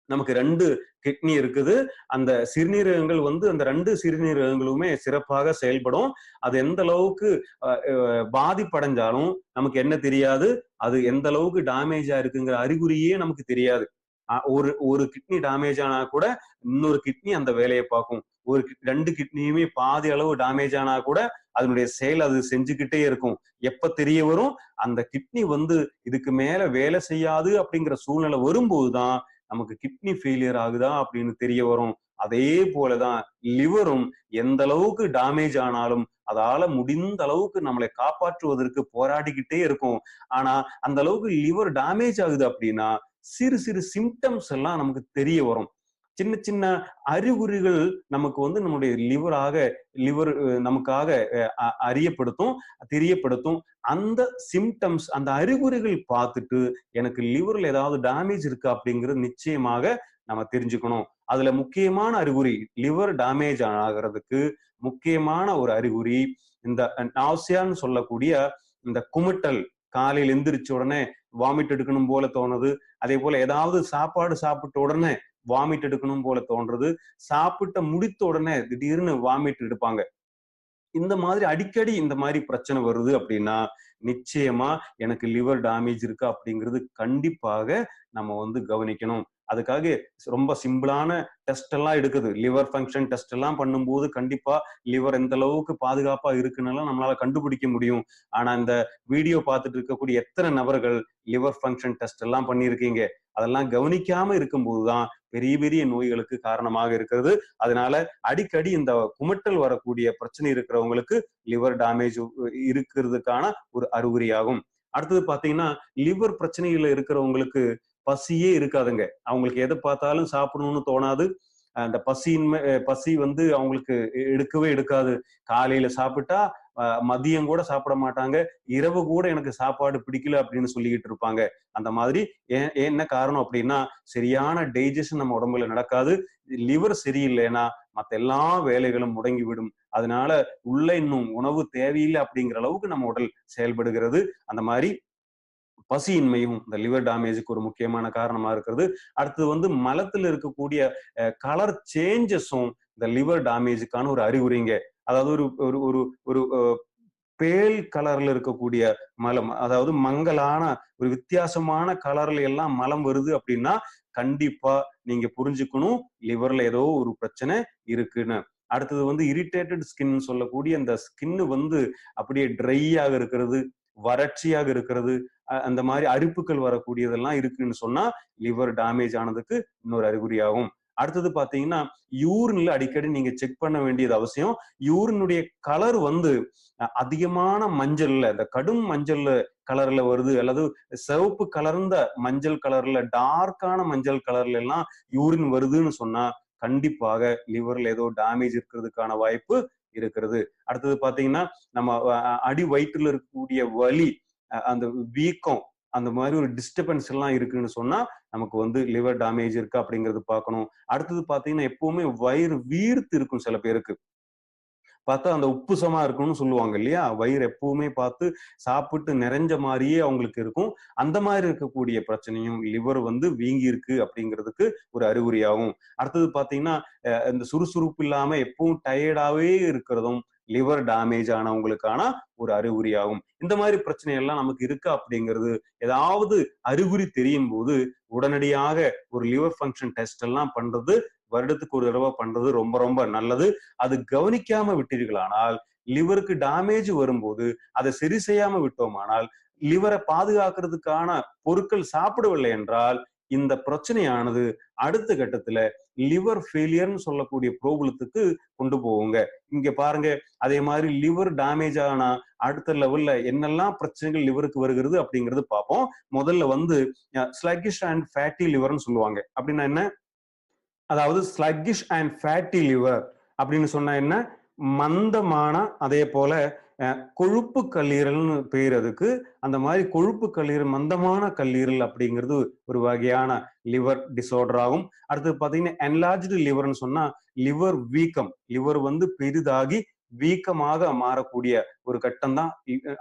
S2: நமக்கு 2 கிட்னி இருக்குது. அந்த சிறுநீரகங்கள் வந்து அந்த 2 சிறுநீரகங்களுமே சிறப்பாக செயல்படும். அது எந்த அளவுக்கு பாதிப்படைஞ்சாலும் நமக்கு என்ன தெரியாது, அது எந்த அளவுக்கு டேமேஜ் ஆயிருக்குங்கிற அறிகுறியே நமக்கு தெரியாது. ஒரு கிட்னி டேமேஜ் ஆனா கூட இன்னொரு கிட்னி அந்த வேலையை பார்க்கும். 2 கிட்னியுமே பாதி அளவு டேமேஜ் ஆனா கூட அதனுடைய செயல் அது செஞ்சுக்கிட்டே இருக்கும். எப்ப தெரிய வரும்? அந்த கிட்னி வந்து இதுக்கு மேல வேலை செய்யாது அப்படிங்கிற சூழ்நிலை வரும்போதுதான் நமக்கு கிட்னி ஃபெயிலியர் ஆகுதா அப்படின்னு தெரிய வரும். அதே போலதான் லிவரும் எந்த அளவுக்கு டேமேஜ் ஆனாலும் அதால முடிந்த அளவுக்கு நம்மளை காப்பாற்றுவதற்கு போராடிக்கிட்டே இருக்கும். ஆனா அந்த அளவுக்கு லிவர் டேமேஜ் ஆகுது அப்படின்னா சிறு சிறு சிம்டம்ஸ் எல்லாம் நமக்கு தெரிய வரும். சின்ன சின்ன அறிகுறிகள் நமக்கு வந்து நம்முடைய லிவர் நமக்காக அறியப்படுத்தும், தெரியப்படுத்தும். அந்த சிம்டம்ஸ், அந்த அறிகுறிகள் பார்த்துட்டு எனக்கு லிவர்ல ஏதாவது டேமேஜ் இருக்கு அப்படிங்கிறது நிச்சயமாக நம்ம தெரிஞ்சுக்கணும். அதுல முக்கியமான அறிகுறி, லிவர் டேமேஜ் ஆகிறதுக்கு முக்கியமான ஒரு அறிகுறி இந்த நாசியான்னு சொல்லக்கூடிய இந்த குமிட்டல். காலையில் எந்திரிச்ச உடனே வாமிட் எடுக்கணும் போல தோணுது. அதே போல ஏதாவது சாப்பாடு சாப்பிட்ட உடனே வாமிட் எடுக்கணும் போல தோன்றது, சாப்பிட்ட முடித்த உடனே திடீர்னு வாமிட் எடுப்பாங்க. இந்த மாதிரி அடிக்கடி இந்த மாதிரி பிரச்சனை வருது அப்படின்னா நிச்சயமா எனக்கு லிவர் டேமேஜ் இருக்கு அப்படிங்கிறது கண்டிப்பாக நம்ம வந்து கவனிக்கணும். அதுக்காக ரொம்ப சிம்பிளான டெஸ்ட் எல்லாம் எடுக்குது. லிவர் ஃபங்க்ஷன் டெஸ்ட் எல்லாம் பண்ணும்போது கண்டிப்பா லிவர் எந்த அளவுக்கு பாதுகாப்பா இருக்குன்னு நம்மளால கண்டுபிடிக்க முடியும். ஆனா இந்த வீடியோ பார்த்துட்டு இருக்கக்கூடிய எத்தனை நபர்கள் லிவர் ஃபங்க்ஷன் டெஸ்ட் எல்லாம் பண்ணியிருக்கீங்க? அதெல்லாம் கவனிக்காம இருக்கும்போதுதான் பெரிய பெரிய நோய்களுக்கு காரணமாக இருக்கிறது. அதனால அடிக்கடி இந்த குமட்டல் வரக்கூடிய பிரச்சனை இருக்கிறவங்களுக்கு லிவர் டேமேஜ் இருக்கிறதுக்கான ஒரு அறிகுறியாகும். அடுத்தது பாத்தீங்கன்னா லிவர் பிரச்சனையில இருக்கிறவங்களுக்கு பசியே இருக்காதுங்க. அவங்களுக்கு எதை பார்த்தாலும் சாப்பிடணும்னு தோணாது. அந்த பசி வந்து அவங்களுக்கு எடுக்கவே எடுக்காது. காலையில சாப்பிட்டா மதியம் கூட சாப்பிட மாட்டாங்க. இரவு கூட எனக்கு சாப்பாடு பிடிக்கல அப்படின்னு சொல்லிக்கிட்டு இருப்பாங்க. அந்த மாதிரி என்ன காரணம் அப்படின்னா சரியான டைஜஷன் நம்ம உடம்புல நடக்காது. லிவர் சரியில்லைன்னா மத்த எல்லா வேலைகளும் முடங்கிவிடும். அதனால உள்ள இன்னும் உணவு தேவையில்லை அப்படிங்கிற அளவுக்கு நம்ம உடல் செயல்படுகிறது. அந்த மாதிரி பசியின்மையும் இந்த லிவர் டேமேஜுக்கு ஒரு முக்கியமான காரணமா இருக்கிறது. அடுத்தது வந்து மலத்துல இருக்கக்கூடிய கலர் சேஞ்சஸும் இந்த லிவர் டேமேஜுக்கான ஒரு அறிகுறிங்க. அதாவது ஒரு ஒரு ஒரு ஒரு பேல் கலர்ல இருக்கக்கூடிய மலம், அதாவது மங்கலான ஒரு வித்தியாசமான கலர்ல எல்லாம் மலம் வருது அப்படின்னா கண்டிப்பா நீங்க புரிஞ்சுக்கணும் லிவர்ல ஏதோ ஒரு பிரச்சனை இருக்குன்னு. அடுத்தது வந்து இரிட்டேட்டட் ஸ்கின் சொல்லக்கூடிய அந்த ஸ்கின் வந்து அப்படியே ட்ரையாக இருக்கிறது, வறட்சியாக இருக்கிறது, அந்த மாதிரி அரிப்புகள் வரக்கூடியதெல்லாம் இருக்குன்னு சொன்னா லிவர் டேமேஜ் ஆனதுக்கு இன்னொரு அறிகுறியாகும். அடுத்தது பாத்தீங்கன்னா யூரின்ல அடிக்கடி நீங்க செக் பண்ண வேண்டியது அவசியம். யூரினுடைய கலர் வந்து அதிகமான மஞ்சள்ல, இந்த கடும் மஞ்சள் கலர்ல வருது அல்லது சிவப்பு கலர்ந்த மஞ்சள் கலர்ல டார்க்கான மஞ்சள் கலர்ல எல்லாம் யூரின் வருதுன்னு சொன்னா கண்டிப்பாக லிவர்ல ஏதோ டேமேஜ் இருக்கிறதுக்கான வாய்ப்பு இருக்கிறது. அடுத்தது பாத்தீங்கன்னா நம்ம அடி வயிற்றுல இருக்கக்கூடிய வலி, அந்த வீக்கம், அந்த மாதிரி ஒரு டிஸ்டர்பன்ஸ் எல்லாம் இருக்குன்னு சொன்னா நமக்கு வந்து லிவர் டேமேஜ் இருக்கு அப்படிங்கிறது பார்க்கணும். அடுத்தது பாத்தீங்கன்னா எப்பவுமே வயிறு வீர்த்து இருக்கும் சில பேருக்கு. பார்த்தா அந்த உப்புசமா இருக்கும்னு சொல்லுவாங்க இல்லையா? வயிறு எப்பவுமே பார்த்து சாப்பிட்டு நிறைஞ்ச மாதிரியே அவங்களுக்கு இருக்கும். அந்த மாதிரி இருக்கக்கூடிய பிரச்சனையும் லிவர் வந்து வீங்கி இருக்கு அப்படிங்கிறதுக்கு ஒரு அறிகுறியாகும். அடுத்தது பாத்தீங்கன்னா இந்த சுறுசுறுப்பு இல்லாம எப்பவும் டயர்டாவே இருக்கிறதும் லிவர் டேமேஜ் ஆனவங்களுக்கான ஒரு அறிகுறியாகும். இந்த மாதிரி பிரச்சனை எல்லாம் நமக்கு இருக்கு அப்படிங்கிறது ஏதாவது அறிகுறி தெரியும் போது உடனடியாக ஒரு லிவர் ஃபங்க்ஷன் டெஸ்ட் எல்லாம் பண்றது வருடத்துக்கு ஒரு தடவை பண்றது ரொம்ப ரொம்ப நல்லது. அது கவனிக்காம விட்டீர்களானால் லிவருக்கு டேமேஜ் வரும்போது அதை சரி செய்யாம விட்டோமானால் லிவரை பாதுகாக்கிறதுக்கான பொருட்கள் சாப்பிடவில்லை என்றால் இந்த பிரச்சனையானது அடுத்த கட்டத்துல லிவர் ஃபெயிலியர்னு சொல்லக்கூடிய ப்ராப்ளத்துக்கு கொண்டு போகுங்க. இங்க பாருங்க, அதே மாதிரி லிவர் டேமேஜ் ஆனா அடுத்த லெவல்ல என்னெல்லாம் பிரச்சனைகள் லிவருக்கு வருகிறது அப்படிங்கிறது பார்ப்போம். முதல்ல வந்து ஸ்லக்கிஷ் அண்ட் ஃபேட்டி லிவர்னு சொல்லுவாங்க. அப்படின்னா என்ன? அதாவது ஸ்லக்கிஷ் அண்ட் ஃபேட்டி லிவர் அப்படின்னு சொன்னா என்ன? மந்தமான, அதே போல கொழுப்பு கல்லீரல்னு பேர் அதுக்கு. அந்த மாதிரி கொழுப்பு கல்லீரல், மந்தமான கல்லீரல் அப்படிங்கிறது ஒரு வகையான லிவர் டிசார்டர் ஆகும். அடுத்தது பாத்தீங்கன்னா என்லார்ஜ்டு லிவர்னு சொன்னா லிவர் வீக்கம், லிவர் வந்து பெரிதாகி வீக்கமாக மாறக்கூடிய ஒரு கட்டம் தான்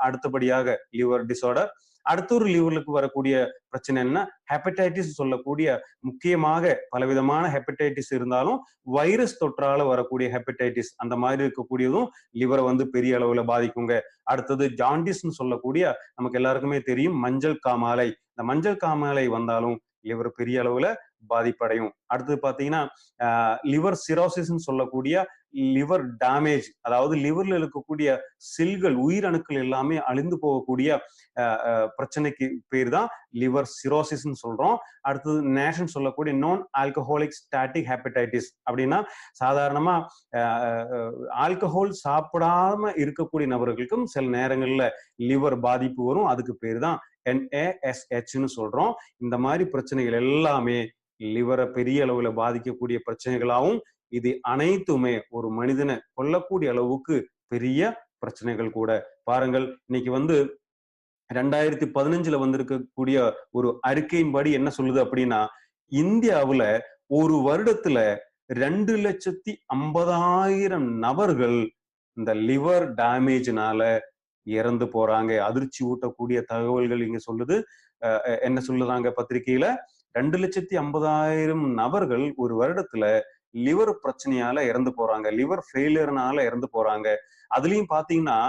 S2: அடுத்தபடியாக லிவர் டிசார்டர். அடுத்த ஒரு லிவருக்கு வரக்கூடிய பிரச்சனை என்ன? ஹெப்படைட்டிஸ் சொல்லக்கூடிய, முக்கியமாக பலவிதமான ஹெப்படைட்டிஸ் இருந்தாலும் வைரஸ் தொற்றால வரக்கூடிய ஹெப்படைட்டிஸ் அந்த மாதிரி இருக்கக்கூடியதும் லிவரை வந்து பெரிய அளவுல பாதிக்குங்க. அடுத்தது ஜாண்டிஸ்ன்னு சொல்லக்கூடிய, நமக்கு எல்லாருக்குமே தெரியும், மஞ்சள் காமாலை. இந்த மஞ்சள் காமாலை வந்தாலும் லிவர் பெரிய அளவுல பாதிப்படையும். அடுத்தது பாத்தீங்கன்னா லிவர் சிரோசிஸ்ன்னு சொல்லக்கூடிய லிவர் டேமேஜ், அதாவது லிவர்ல இருக்கக்கூடிய செல்கள், உயிரணுக்கள் எல்லாமே அழிந்து போகக்கூடிய பிரச்சனைக்கு பேர் தான் லிவர் சிரோசிஸ்ன்னு சொல்றோம். அடுத்தது நேஷன் சொல்லக்கூடிய நான் ஆல்கஹாலிக் ஸ்டாட்டிக் ஹெப்படைட்டிஸ். அப்படின்னா சாதாரணமா ஆல்கஹால் சாப்பிடாம இருக்கக்கூடிய நபர்களுக்கும் சில நேரங்கள்ல லிவர் பாதிப்பு வரும். அதுக்கு பேர் தான் NASHன்னு சொல்றோம். இந்த மாதிரி பிரச்சனைகள் எல்லாமே லிவரை பெரிய அளவுல பாதிக்கக்கூடிய பிரச்சனைகளாகவும், இது அனைத்துமே ஒரு மனிதனை கொல்லக்கூடிய அளவுக்கு பெரிய பிரச்சனைகள் கூட. பாருங்கள், இன்னைக்கு வந்து 2015 வந்திருக்கக்கூடிய ஒரு அறிக்கையின்படி என்ன சொல்லுது அப்படின்னா, இந்தியாவுல ஒரு வருடத்துல 2,50,000 நபர்கள் இந்த லிவர் டேமேஜ்னால இறந்து போறாங்க. அதிர்ச்சி ஊட்டக்கூடிய தகவல்கள் இங்க சொல்லுது. என்ன சொல்லுறாங்க பத்திரிகையில? 2,50,000 நபர்கள் ஒரு வருடத்துல லிவர் பிரச்சனையால இறந்து போறாங்க, லிவர் ஃபெயிலியர்னால இறந்து போறாங்க. அதுலயும் பாத்தீங்கன்னா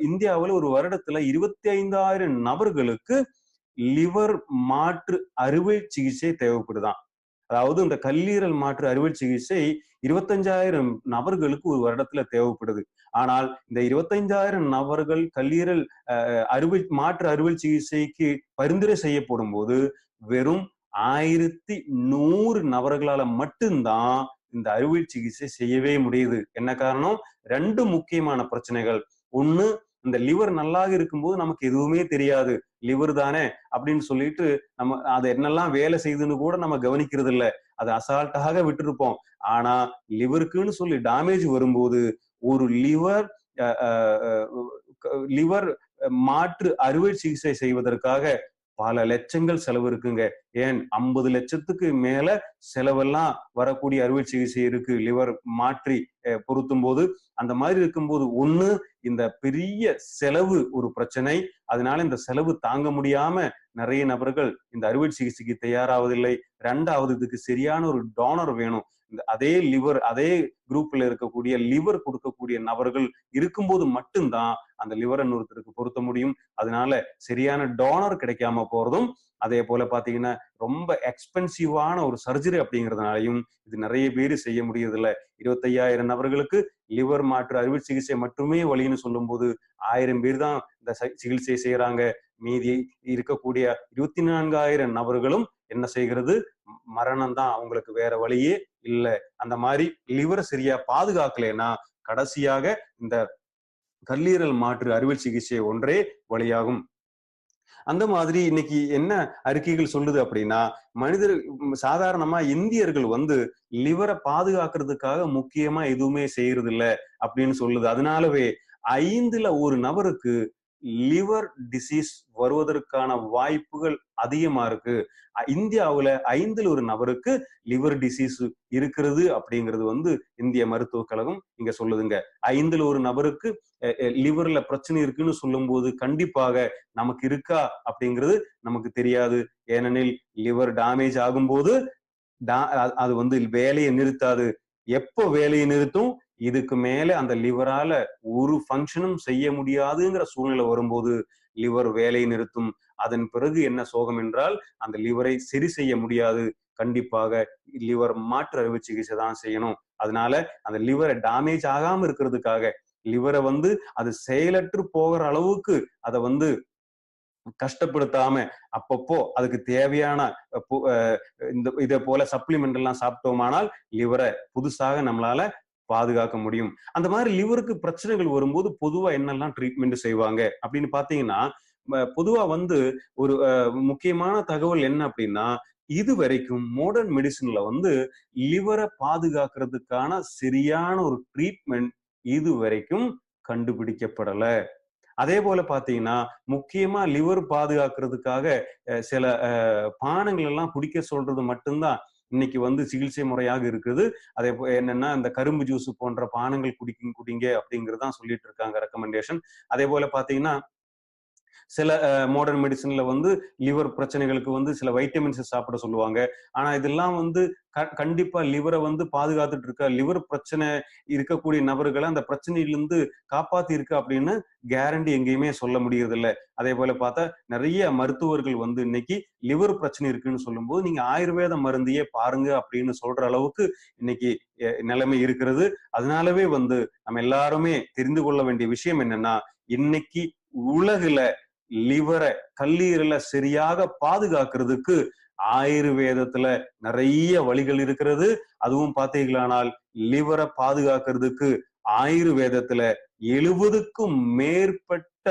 S2: இந்தியாவுல ஒரு வருடத்துல 25,000 நபர்களுக்கு லிவர் மாற்று அறுவை சிகிச்சை தேவைப்படுதாம். அதாவது இந்த கல்லீரல் மாற்று அறுவை சிகிச்சை 25,000 நபர்களுக்கு ஒரு வருடத்துல தேவைப்படுது. ஆனால் இந்த 25,000 நபர்கள் கல்லீரல் மாற்று அறுவை சிகிச்சைக்கு பரிந்துரை செய்யப்படும் போது வெறும் 1,100 நபர்களால மட்டும்தான் இந்த அறுவை சிகிச்சை செய்யவே முடியுது. என்ன காரணம்? 2 முக்கியமான பிரச்சனைகள். ஒண்ணு, இந்த லிவர் நல்லாக இருக்கும்போது நமக்கு எதுவுமே தெரியாது, லிவர் தானே அப்படின்னு சொல்லிட்டு நம்ம அது என்னெல்லாம் வேலை செய்யுதுன்னு கூட நம்ம கவனிக்கிறது இல்ல, அதை அசால்ட்டாக விட்டுருப்போம். ஆனா லிவருக்குன்னு சொல்லி டேமேஜ் வரும்போது ஒரு லிவர் மாற்று அறுவை சிகிச்சை செய்வதற்காக பல லட்சங்கள் செலவு இருக்குங்க. ஏன் 50 லட்சத்துக்கு மேல செலவெல்லாம் வரக்கூடிய அறுவை சிகிச்சை இருக்கு லிவர் மாற்றி பொருத்தும் போது. அந்த மாதிரி இருக்கும்போது ஒண்ணு, இந்த பெரிய செலவு ஒரு பிரச்சனை. அதனால இந்த செலவு தாங்க முடியாம நிறைய நபர்கள் இந்த அறுவை சிகிச்சைக்கு தயாராவதில்லை. 2வது, இதுக்கு சரியான ஒரு டோனர் வேணும். அதே குரூப்ல இருக்கக்கூடிய லிவர் கொடுக்கக்கூடிய நபர்கள் இருக்கும்போது மட்டும்தான் அந்த லிவரை இன்னொருத்தருக்கு பொருத்த முடியும். அதனால சரியான டோனர் கிடைக்காம போறதும், அதே போல பாத்தீங்கன்னா ரொம்ப எக்ஸ்பென்சிவான ஒரு சர்ஜரி அப்படிங்கிறதுனாலையும் இது நிறைய பேர் செய்ய முடியறதில்ல. 25,000 நபர்களுக்கு லிவர் மாற்று அறுவை சிகிச்சை மட்டுமே வழின்னு சொல்லும் போது 1000 பேர் தான் இந்த சிகிச்சை செய்யறாங்க. மீதி இருக்கக்கூடிய 24,000 நபர்களும் என்ன செய்கிறது? மரணம் தான், அவங்களுக்கு வேற வழியே இல்ல. அந்த மாதிரி லிவரை சரியா பாதுகாக்கலைன்னா கடைசியாக இந்த கல்லீரல் மாற்று அறுவை சிகிச்சை ஒன்றே வழியாகும். அந்த மாதிரி இன்னைக்கு என்ன அறிக்கைகள் சொல்லுது அப்படின்னா, சாதாரணமா இந்தியர்கள் லிவரை பாதுகாக்கிறதுக்காக முக்கியமா எதுவுமே செய்யறது இல்ல அப்படின்னு சொல்லுது. அதனாலவே 5ல் 1 நபருக்கு லிவர் டிசீஸ் வருவதற்கான வாய்ப்புகள் அதிகமா இருக்கு. இந்தியாவுல 5ல் 1 நபருக்கு லிவர் டிசீஸ் இருக்கிறது அப்படிங்கிறது இந்திய மருத்துவக் கழகம் இங்க சொல்லுதுங்க. 5ல் 1 நபருக்கு லிவர்ல பிரச்சனை இருக்குன்னு சொல்லும் போது கண்டிப்பாக நமக்கு இருக்கா அப்படிங்கிறது நமக்கு தெரியாது. ஏனெனில் லிவர் டேமேஜ் ஆகும்போது அது வேலையை நிறுத்தாது. எப்போ வேலையை நிறுத்தும்? இதுக்கு மேல அந்த லிவரால ஒரு ஃபங்க்ஷனும் செய்ய முடியாதுங்கிற சூழ்நிலை வரும்போது லிவர் வேலையை நிறுத்தும். அதன் பிறகு என்ன சோகம் என்றால், அந்த லிவரை சரி செய்ய முடியாது. கண்டிப்பாக லிவர் மாற்று அறுவை சிகிச்சை தான் செய்யணும். அதனால அந்த லிவரை டேமேஜ் ஆகாம இருக்கிறதுக்காக, லிவரை அது செயலற்று போகிற அளவுக்கு அதை கஷ்டப்படுத்தாம அப்பப்போ அதுக்கு தேவையான இதை போல சப்ளிமெண்ட் எல்லாம் சாப்பிட்டோமானால் லிவரை புதுசாக நம்மளால பாதுகாக்க முடியும். அந்த மாதிரி லிவருக்கு பிரச்சனைகள் வரும்போது பொதுவா என்னெல்லாம் ட்ரீட்மெண்ட் செய்வாங்க அப்படின்னு பாத்தீங்கன்னா, பொதுவா ஒரு முக்கியமான தகவல் என்ன அப்படின்னா, இது வரைக்கும் மாடர்ன் மெடிசின்ல லிவரை பாதுகாக்கிறதுக்கான சரியான ஒரு ட்ரீட்மெண்ட் இது வரைக்கும் கண்டுபிடிக்கப்படல. அதே போல பாத்தீங்கன்னா, முக்கியமா லிவர் பாதுகாக்கிறதுக்காக சில பானங்கள் எல்லாம் குடிக்க சொல்றது மட்டும்தான் இன்னைக்கு சிகிச்சை முறையாக இருக்குது. அதே என்னன்னா, இந்த கரும்பு ஜூஸ் போன்ற பானங்கள் குடிங்க அப்படிங்கறதான் சொல்லிட்டு இருக்காங்க ரெக்கமெண்டேஷன். அதே போல பாத்தீங்கன்னா, சில மாடர்ன் மெடிசின்ல லிவர் பிரச்சனைகளுக்கு சில வைட்டமின்ஸ் சாப்பிட சொல்லுவாங்க. ஆனா இதெல்லாம் கண்டிப்பா லிவரை பாதுகாத்துட்டு இருக்க, லிவர் பிரச்சனை இருக்கக்கூடிய நபர்களை அந்த பிரச்சனையிலிருந்து காப்பாத்தி இருக்கு அப்படின்னு கேரண்டி எங்கேயுமே சொல்ல முடியறது இல்ல. அதே போல பார்த்தா நிறைய மருத்துவர்கள் இன்னைக்கு லிவர் பிரச்சனை இருக்குன்னு சொல்லும் போது நீங்க ஆயுர்வேத மருந்தையே பாருங்க அப்படின்னு சொல்ற அளவுக்கு இன்னைக்கு நிலைமை இருக்கிறது. அதனாலவே நம்ம எல்லாருமே தெரிந்து கொள்ள வேண்டிய விஷயம் என்னன்னா, இன்னைக்கு உலகுல லிவரை கல்லீரலை சரியாக பாதுகாக்கிறதுக்கு ஆயுர்வேதத்துல நிறைய வழிகள் இருக்கிறது. அதுவும் பார்த்தீங்களானால் லிவரை பாதுகாக்கிறதுக்கு ஆயுர்வேதத்துல 70க்கும் மேற்பட்ட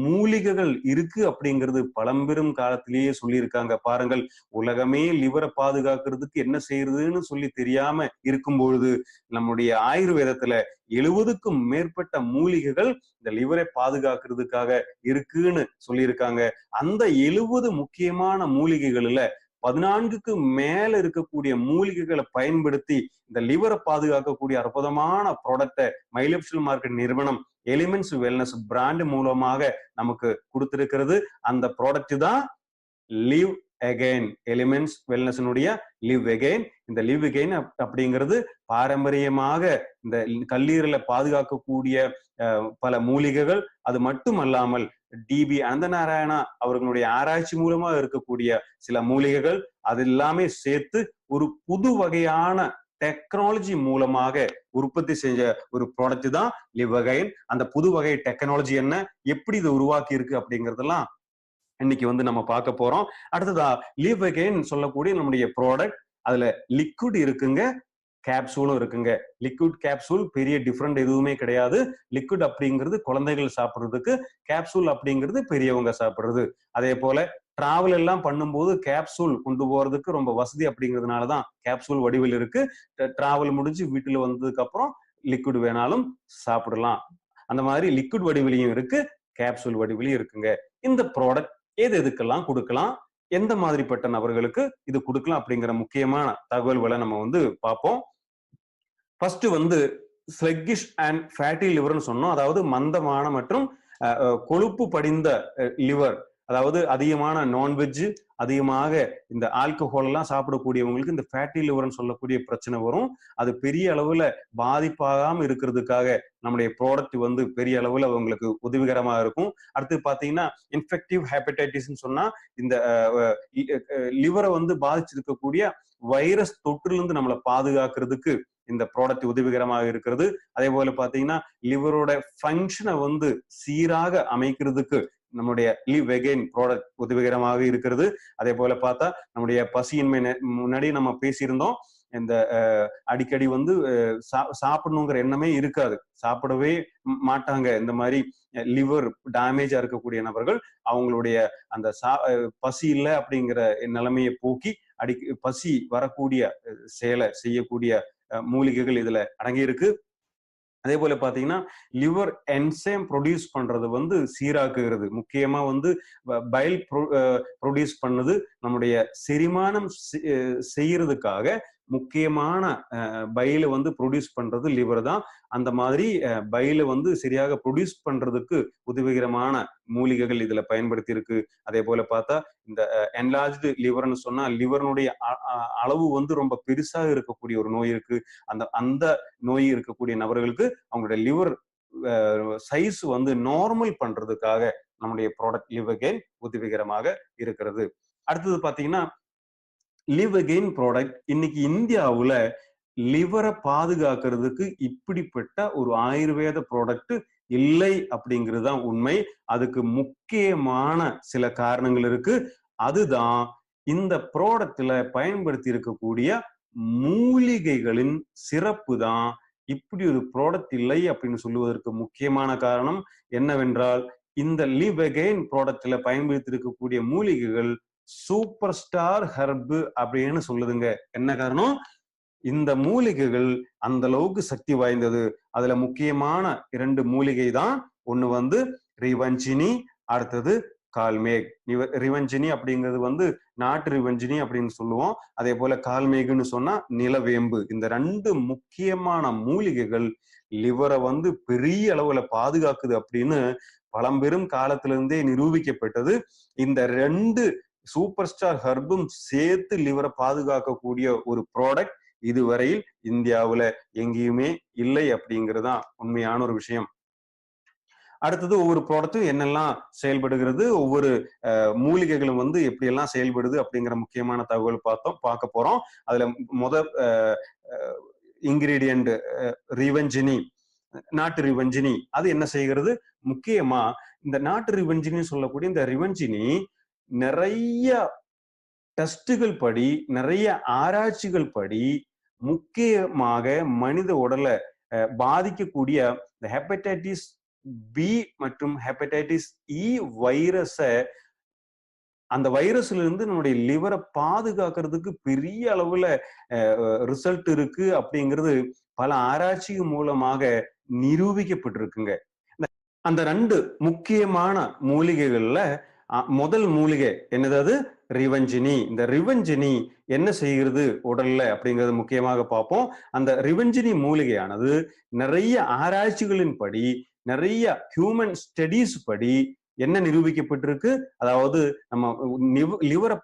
S2: மூலிகைகள் இருக்கு அப்படிங்கிறது பழம்பெரும் காலத்திலேயே சொல்லியிருக்காங்க. பாருங்கள், உலகமே லிவரை பாதுகாக்கிறதுக்கு என்ன செய்யறதுன்னு சொல்லி தெரியாம இருக்கும் பொழுது நம்முடைய ஆயுர்வேதத்துல 70க்கும் மேற்பட்ட மூலிகைகள் இந்த லிவரை பாதுகாக்கிறதுக்காக இருக்குன்னு சொல்லியிருக்காங்க. அந்த 70 முக்கியமான மூலிகைகள்ல 14க்கு மேல இருக்கக்கூடிய மூலிகைகளை பயன்படுத்தி இந்த லிவரை பாதுகாக்கக்கூடிய அற்புதமான ப்ராடக்டை மைலிப்ஷல் மார்க்கெட் நிறுவனம் எலிமெண்ட்ஸ் வெல்னஸ் பிராண்ட் மூலமாக நமக்கு கொடுத்திருக்கிறது. அந்த ப்ராடக்ட் தான் லிவ் அகைன், எலிமெண்ட்ஸ் வெல்னஸ்னுடைய லிவ் அகைன். இந்த லிவ் அகைன் அப்படிங்கிறது பாரம்பரியமாக இந்த கல்லீரலை பாதுகாக்கக்கூடிய பல மூலிகைகள். அது மட்டுமல்லாமல் டிபி அனந்தநாராயணா அவர்களுடைய ஆராய்ச்சி மூலமா இருக்கக்கூடிய சில மூலிகைகள், அது எல்லாமே சேர்த்து ஒரு புது வகையான டெக்னாலஜி மூலமாக உற்பத்தி செஞ்ச ஒரு ப்ராடக்ட் தான் லிவ் அகைன். அந்த புது வகை டெக்னாலஜி என்ன, எப்படி இது உருவாக்கி இருக்கு அப்படிங்கறதெல்லாம் இன்னைக்கு வந்து நம்ம பார்க்க போறோம். அடுத்ததா லிவ் அகைன் சொல்லக்கூடிய நம்முடைய ப்ராடக்ட், அதுல லிக்விட் இருக்குங்க, கேப்சூலும் இருக்குங்க. லிக்விட் கேப்சூல் பெரிய டிஃபரெண்ட் எதுவுமே கிடையாது. லிக்விட் அப்படிங்கிறது குழந்தைகள் சாப்பிடுறதுக்கு, கேப்சூல் அப்படிங்கிறது பெரியவங்க சாப்பிடுறது. அதே போல டிராவல் எல்லாம் பண்ணும்போது கேப்சூல் கொண்டு போறதுக்கு ரொம்ப வசதி அப்படிங்கிறதுனாலதான் கேப்சூல் வடிவில் இருக்கு. டிராவல் முடிஞ்சு வீட்டுல வந்ததுக்கு அப்புறம் லிக்விட் வேணாலும் சாப்பிடலாம். அந்த மாதிரி லிக்விட் வடிவிலையும் இருக்கு, கேப்சூல் வடிவிலையும் இருக்குங்க. இந்த ப்ராடக்ட் எது எதுக்கெல்லாம் கொடுக்கலாம், எந்த மாதிரிப்பட்ட நபர்களுக்கு இது கொடுக்கலாம் அப்படிங்கிற முக்கியமான தகவல்களை நம்ம வந்து பார்ப்போம். ஃபர்ஸ்ட் வந்து ஸ்லெக்கிஷ் அண்ட் ஃபேட்டி லிவர்னு சொன்னோம். அதாவது மந்தமான மற்றும் கொழுப்பு படிந்த லிவர். அதாவது அதிகமான நான்வெஜ், அதிகமாக இந்த ஆல்கஹால் எல்லாம் சாப்பிடக்கூடியவங்களுக்கு இந்த ஃபேட்டி லிவர்னு சொல்லக்கூடிய பிரச்சனை வரும். அது பெரிய அளவுல பாதிப்பாகாம இருக்கிறதுக்காக நம்முடைய ப்ராடக்ட் வந்து பெரிய அளவுல அவங்களுக்கு உதவிகரமா இருக்கும். அடுத்து பாத்தீங்கன்னா இன்ஃபெக்டிவ் ஹெப்படைட்டிஸ்ன்னு சொன்னா இந்த லிவரை வந்து பாதிச்சிருக்கக்கூடிய வைரஸ் தொற்றிலிருந்து நம்மளை பாதுகாக்கிறதுக்கு இந்த ப்ராடக்ட் உதவிகரமாக இருக்கிறது. அதே போல பாத்தீங்கன்னா லிவரோட ஃபங்க்ஷனை வந்து சீராக அமைக்கிறதுக்கு நம்முடைய லிவ் அகைன் ப்ராடக்ட் உதவிகரமாக இருக்கிறது. அதே போல பார்த்தா நம்முடைய பசியின்மை முன்னாடி நம்ம பேசியிருந்தோம். இந்த அடிக்கடி வந்து சாப்பிடணுங்கிற எண்ணமே இருக்காது, சாப்பிடவே மாட்டாங்க. இந்த மாதிரி லிவர் டேமேஜா இருக்கக்கூடிய நபர்கள் அவங்களுடைய அந்த பசி இல்லை அப்படிங்கிற நிலைமையை போக்கி பசி வரக்கூடிய செயலை செய்யக்கூடிய மூலிகைகள் இதுல அடங்கி இருக்கு. அதே போல பாத்தீங்கன்னா லிவர் என்சைம் ப்ரொடியூஸ் பண்றது வந்து சீராக்குகிறது. முக்கியமா வந்து பைல் ப்ரொடியூஸ் பண்ணது நம்முடைய செரிமானம் செய்யறதுக்காக முக்கியமான பைல வந்து ப்ரொடியூஸ் பண்றது லிவர் தான். அந்த மாதிரி பைல வந்து சரியாக ப்ரொடியூஸ் பண்றதுக்கு உதவிகரமான மூலிகைகள் இதுல பயன்படுத்தி இருக்கு. அதே போல பார்த்தா இந்த என்லார்ஜ்டு லிவர்னு சொன்னா லிவர்னுடைய அளவு வந்து ரொம்ப பெருசாக இருக்கக்கூடிய ஒரு நோய் இருக்கு. அந்த நோய் இருக்கக்கூடிய நபர்களுக்கு அவங்களுடைய லிவர் சைஸ் வந்து நார்மல் பண்றதுக்காக நம்முடைய ப்ராடக்ட் லிவ் அகைன் உதவிகரமாக இருக்கிறது. அடுத்தது பாத்தீங்கன்னா லிவ் அகைன் ப்ராடக்ட் இன்னைக்கு இந்தியாவுல லிவரை பாதுகாக்கிறதுக்கு இப்படிப்பட்ட ஒரு ஆயுர்வேத ப்ராடக்ட் இல்லை அப்படிங்கிறது தான் உண்மை. அதுக்கு முக்கியமான சில காரணங்கள் இருக்கு. அதுதான் இந்த ப்ராடக்ட்ல பயன்படுத்தி இருக்கக்கூடிய மூலிகைகளின் சிறப்பு தான் இப்படி ஒரு ப்ராடக்ட் இல்லை அப்படின்னு சொல்லுவதற்கு முக்கியமான காரணம் என்னவென்றால், இந்த லிவ் அகைன் ப்ராடக்ட்ல பயன்படுத்தி இருக்கக்கூடிய மூலிகைகள் சூப்பர் ஸ்டார் ஹெர்பு அப்படின்னு சொல்லுதுங்க. என்ன காரணம்? இந்த மூலிகைகள் அந்த அளவுக்கு சக்தி வாய்ந்தது. அதுல முக்கியமான 2 மூலிகை தான். ஒண்ணு வந்து ரிவஞ்சினி, அடுத்தது கால்மேக். ரிவஞ்சினி அப்படிங்கிறது வந்து நாட்டு ரிவஞ்சினி அப்படின்னு சொல்லுவோம். அதே போல கால்மேகுன்னு சொன்னா நிலவேம்பு. இந்த 2 முக்கியமான மூலிகைகள் லிவரை வந்து பெரிய அளவுல பாதுகாக்குது அப்படின்னு பழம்பெரும் காலத்திலிருந்தே நிரூபிக்கப்பட்டது. இந்த 2 சூப்பர் ஸ்டார் ஹெர்பும் சேர்த்து லிவரை பாதுகாக்கக்கூடிய ஒரு ப்ராடக்ட் இதுவரையில் இந்தியாவுல எங்கேயுமே இல்லை அப்படிங்கிறதுதான் உண்மையான ஒரு விஷயம். அடுத்தது ஒவ்வொரு ப்ராடக்ட்டும் என்னெல்லாம் செயல்படுகிறது, ஒவ்வொரு மூலிகைகளும் வந்து எப்படி எல்லாம் செயல்படுது அப்படிங்கிற முக்கியமான தகவல் பார்க்க போறோம். அதுல இன்கிரீடியன்ட் ரிவஞ்சினி, நாட்டு ரிவஞ்சினி. அது என்ன செய்கிறது? முக்கியமா இந்த நாட்டு ரிவஞ்சினி சொல்லக்கூடிய இந்த ரிவஞ்சினி நிறைய டெஸ்டுகள் படி, நிறைய ஆராய்ச்சிகள் படி முக்கியமாக மனித உடலை பாதிக்கக்கூடிய இந்த ஹெப்படைட்டிஸ் பி மற்றும் ஹெப்படைட்டிஸ் இ வைரஸை, அந்த வைரஸ்ல இருந்து நம்முடைய லிவரை பாதுகாக்கிறதுக்கு பெரிய அளவுல ரிசல்ட் இருக்கு அப்படிங்கிறது பல ஆராய்ச்சி மூலமாக நிரூபிக்கப்பட்டிருக்குங்க. அந்த 2 முக்கியமான மூலிகைகள்ல முதல் மூலிகை என்னது? அது ரிவஞ்சினி. இந்த ரிவஞ்சினி என்ன செய்கிறது உடல்ல அப்படிங்கிறது முக்கியமாக பார்ப்போம். அந்த ரிவஞ்சினி மூலிகையானது நிறைய ஆராய்ச்சிகளின் படி, நிறைய ஹியூமன் ஸ்டடீஸ் படி என்ன நிரூபிக்கப்பட்டிருக்கு? அதாவது நம்ம லிவரை